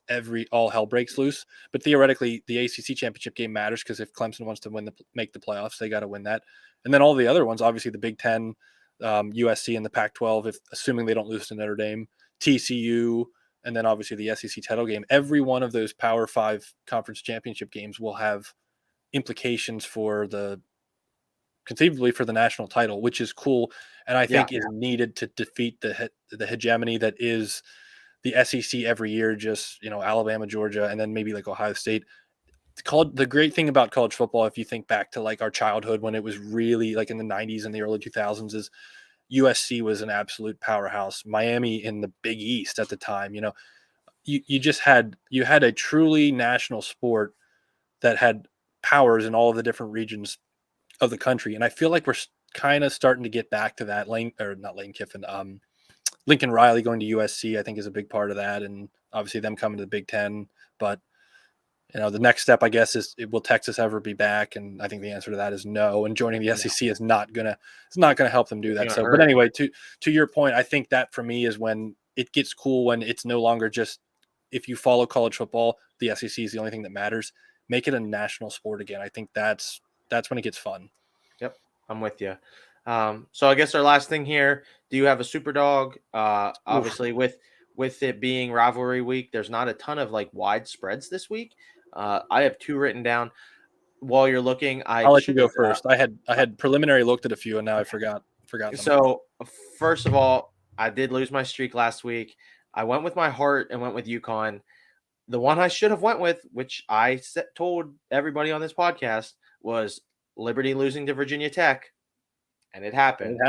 all hell breaks loose. But theoretically, the ACC championship game matters because if Clemson wants to make the playoffs, they got to win that. And then all the other ones, obviously the Big Ten, USC, and the Pac-12, if assuming they don't lose to Notre Dame, TCU, and then obviously the SEC title game. Every one of those Power Five conference championship games will have implications conceivably for the national title, which is cool, and I think is needed to defeat the hegemony that is the SEC every year. Just Alabama, Georgia, and then maybe like Ohio State. The great thing about college football, if you think back to like our childhood when it was really like in the 90s and the early 2000s, is USC was an absolute powerhouse. Miami in the Big East at the time, you had a truly national sport that had powers in all of the different regions of the country. And I feel like we're kind of starting to get back to that. Lincoln Riley going to USC, I think, is a big part of that. And obviously them coming to the Big Ten. But, the next step, I guess, is will Texas ever be back? And I think the answer to that is no. And joining the SEC is not gonna help them do that. So, but anyway, to your point, I think that for me is when it gets cool, when it's no longer just, if you follow college football, the SEC is the only thing that matters. Make it a national sport again. I think that's when it gets fun. Yep, I'm with you. So I guess our last thing here, do you have a super dog? Obviously with it being rivalry week, there's not a ton of like wide spreads this week. I have 2 written down. While you're looking, I'll let you go first. I had preliminary looked at a few and now I forgot them. So first of all, I did lose my streak last week. I went with my heart and went with UConn. The one I should have went with, which I told everybody on this podcast, was Liberty losing to Virginia Tech, and it happened.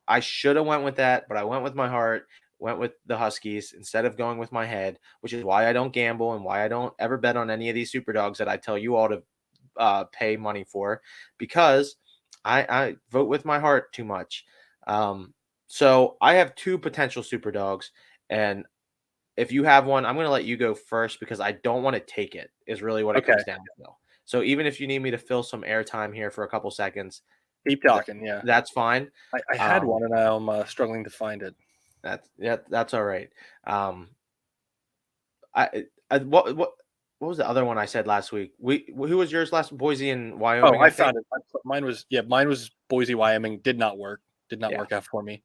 I should have went with that, but I went with my heart, went with the Huskies instead of going with my head, which is why I don't gamble and why I don't ever bet on any of these super dogs that I tell you all to pay money for, because I vote with my heart too much. So I have 2 potential super dogs, and if you have one, I'm going to let you go first because I don't want to take it, is really what it comes down to. So even if you need me to fill some airtime here for a couple seconds, keep talking. Yeah, that's fine. I had one and I'm struggling to find it. That's all right. What was the other one I said last week? Who was yours last? Boise and Wyoming. Oh, I found it. Mine was Boise, Wyoming. Did not work out for me.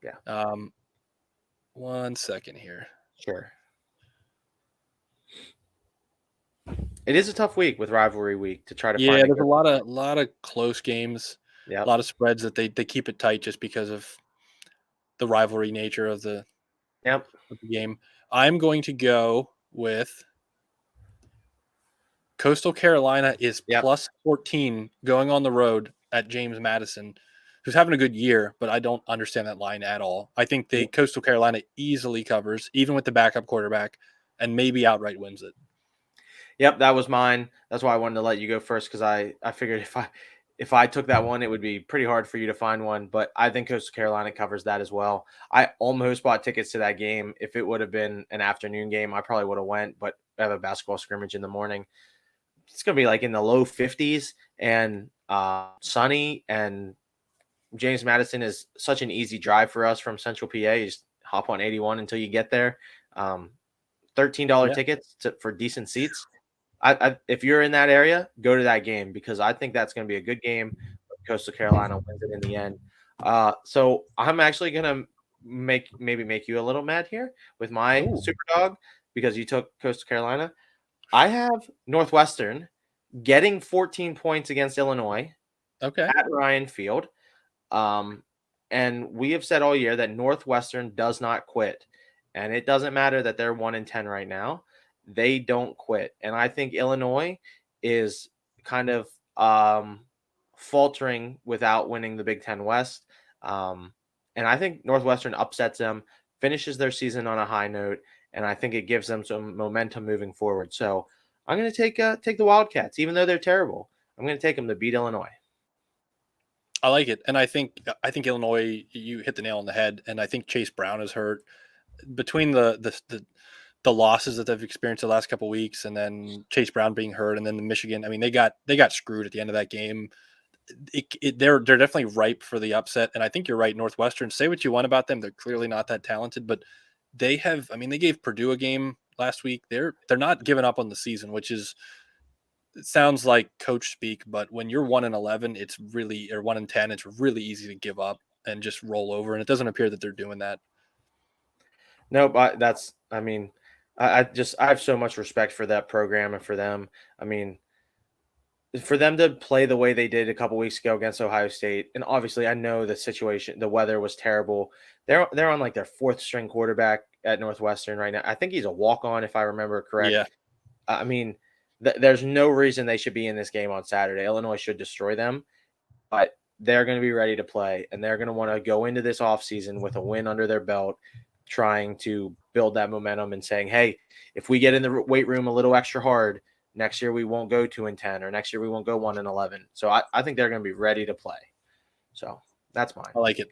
Yeah. 1 second here. Sure. It is a tough week with rivalry week to try to find. Yeah, there's a lot of close games. Yeah, a lot of spreads that they keep it tight just because of the rivalry nature of the game. I'm going to go with Coastal Carolina is plus 14 going on the road at James Madison, who's having a good year, but I don't understand that line at all. I think Coastal Carolina easily covers, even with the backup quarterback, and maybe outright wins it. Yep, that was mine. That's why I wanted to let you go first, because I figured if I took that one, it would be pretty hard for you to find one. But I think Coastal Carolina covers that as well. I almost bought tickets to that game. If it would have been an afternoon game, I probably would have went, but I have a basketball scrimmage in the morning. It's going to be like in the low 50s and sunny, and James Madison is such an easy drive for us from Central PA. You just hop on 81 until you get there. $13 tickets for decent seats. If you're in that area, go to that game, because I think that's going to be a good game. Coastal Carolina wins it in the end. So I'm actually going to make you a little mad here with my super dog, because you took Coastal Carolina. I have Northwestern getting 14 points against Illinois at Ryan Field. And we have said all year that Northwestern does not quit. And it doesn't matter that they're 1-10 right now. They don't quit. And I think Illinois is kind of faltering without winning the Big Ten West. And I think Northwestern upsets them, finishes their season on a high note, and I think it gives them some momentum moving forward. So I'm going to take the Wildcats, even though they're terrible. I'm going to take them to beat Illinois. I like it, and I think Illinois. You hit the nail on the head, and I think Chase Brown is hurt. Between the losses that they've experienced the last couple of weeks, and then Chase Brown being hurt, and then the Michigan. I mean, they got screwed at the end of that game. They're definitely ripe for the upset, and I think you're right. Northwestern. Say what you want about them, they're clearly not that talented, but they have. I mean, they gave Purdue a game last week. They're not giving up on the season, which is. It sounds like coach speak, but when you're 1-11, it's really, or 1-10, it's really easy to give up and just roll over. And it doesn't appear that they're doing that. Nope. I have so much respect for that program and for them. I mean, for them to play the way they did a couple weeks ago against Ohio State, and obviously I know the situation, the weather was terrible. They're on like their fourth string quarterback at Northwestern right now. I think he's a walk-on, if I remember correct. Yeah. I mean, there's no reason they should be in this game on Saturday. Illinois should destroy them, but they're going to be ready to play, and they're going to want to go into this offseason with a win under their belt, trying to build that momentum and saying, hey, if we get in the weight room a little extra hard, next year we won't go 2-10, or next year we won't go 1-11. So I think they're going to be ready to play. So that's mine. I like it.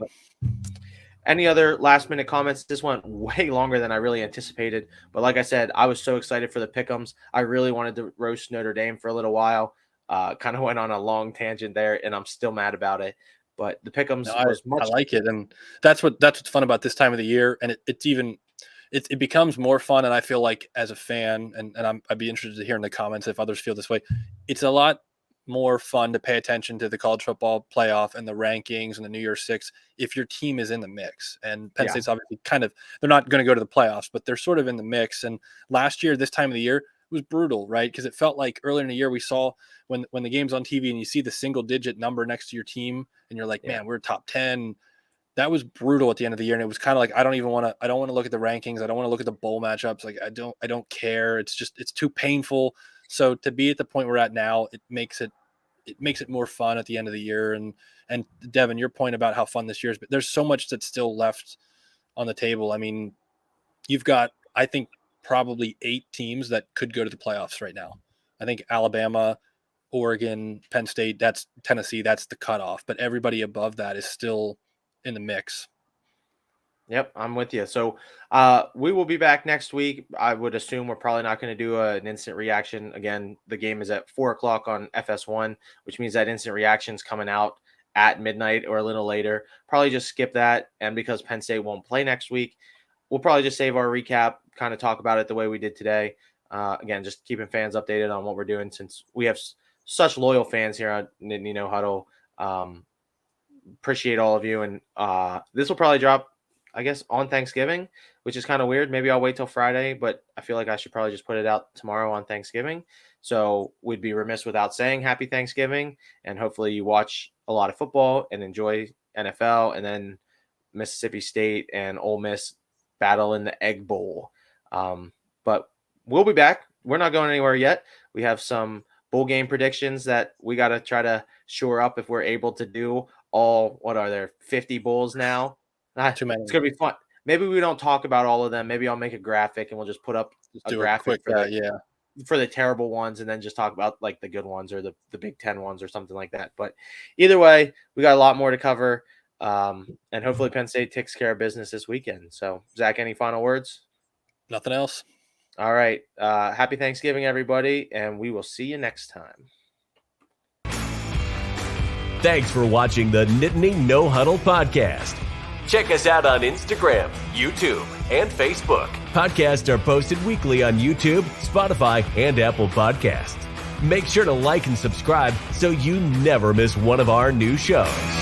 Any other last-minute comments? This went way longer than I really anticipated. But like I said, I was so excited for the pick'ems. I really wanted to roast Notre Dame for a little while. Kind of went on a long tangent there, and I'm still mad about it. But the pick'ems was much. I like it, and that's what's fun about this time of the year. And it becomes more fun. And I feel like as a fan, and I'd be interested to hear in the comments if others feel this way. It's a lot more fun to pay attention to the college football playoff and the rankings and the New Year's Six if your team is in the mix. And Penn State's obviously they're not going to go to the playoffs, but they're sort of in the mix. And last year, this time of the year, it was brutal, right? Because it felt like earlier in the year we saw when the game's on TV and you see the single digit number next to your team and you're like, man, we're top 10. That was brutal at the end of the year. And it was kind of like, I don't want to look at the rankings. I don't want to look at the bowl matchups. Like I don't care. It's too painful. So to be at the point we're at now, it makes it more fun at the end of the year. And Deven, your point about how fun this year is, but there's so much that's still left on the table. I mean, you've got, I think, probably 8 teams that could go to the playoffs right now. I think Alabama, Oregon, Penn State, that's Tennessee, that's the cutoff. But everybody above that is still in the mix. Yep, I'm with you. So we will be back next week. I would assume we're probably not going to do an instant reaction. Again, the game is at 4:00 on FS1, which means that instant reaction's coming out at midnight or a little later. Probably just skip that. And because Penn State won't play next week, we'll probably just save our recap, kind of talk about it the way we did today. Again, just keeping fans updated on what we're doing since we have such loyal fans here on Nittany No Huddle. Appreciate all of you. And this will probably drop, I guess, on Thanksgiving, which is kind of weird. Maybe I'll wait till Friday, but I feel like I should probably just put it out tomorrow on Thanksgiving. So we'd be remiss without saying happy Thanksgiving. And hopefully you watch a lot of football and enjoy NFL, and then Mississippi State and Ole Miss battle in the Egg Bowl. But we'll be back. We're not going anywhere yet. We have some bowl game predictions that we got to try to shore up if we're able to do all, what are there, 50 bowls now? Too many. It's going to be fun. Maybe we don't talk about all of them. Maybe I'll make a graphic and we'll just put up a graphic for the terrible ones, and then just talk about like the good ones or the Big Ten ones or something like that. But either way, we got a lot more to cover. And hopefully Penn State takes care of business this weekend. So Zach, any final words? Nothing else. All right. Happy Thanksgiving, everybody. And we will see you next time. Thanks for watching the Nittany No Huddle podcast. Check us out on Instagram, YouTube, and Facebook. Podcasts are posted weekly on YouTube, Spotify, and Apple Podcasts. Make sure to like and subscribe so you never miss one of our new shows.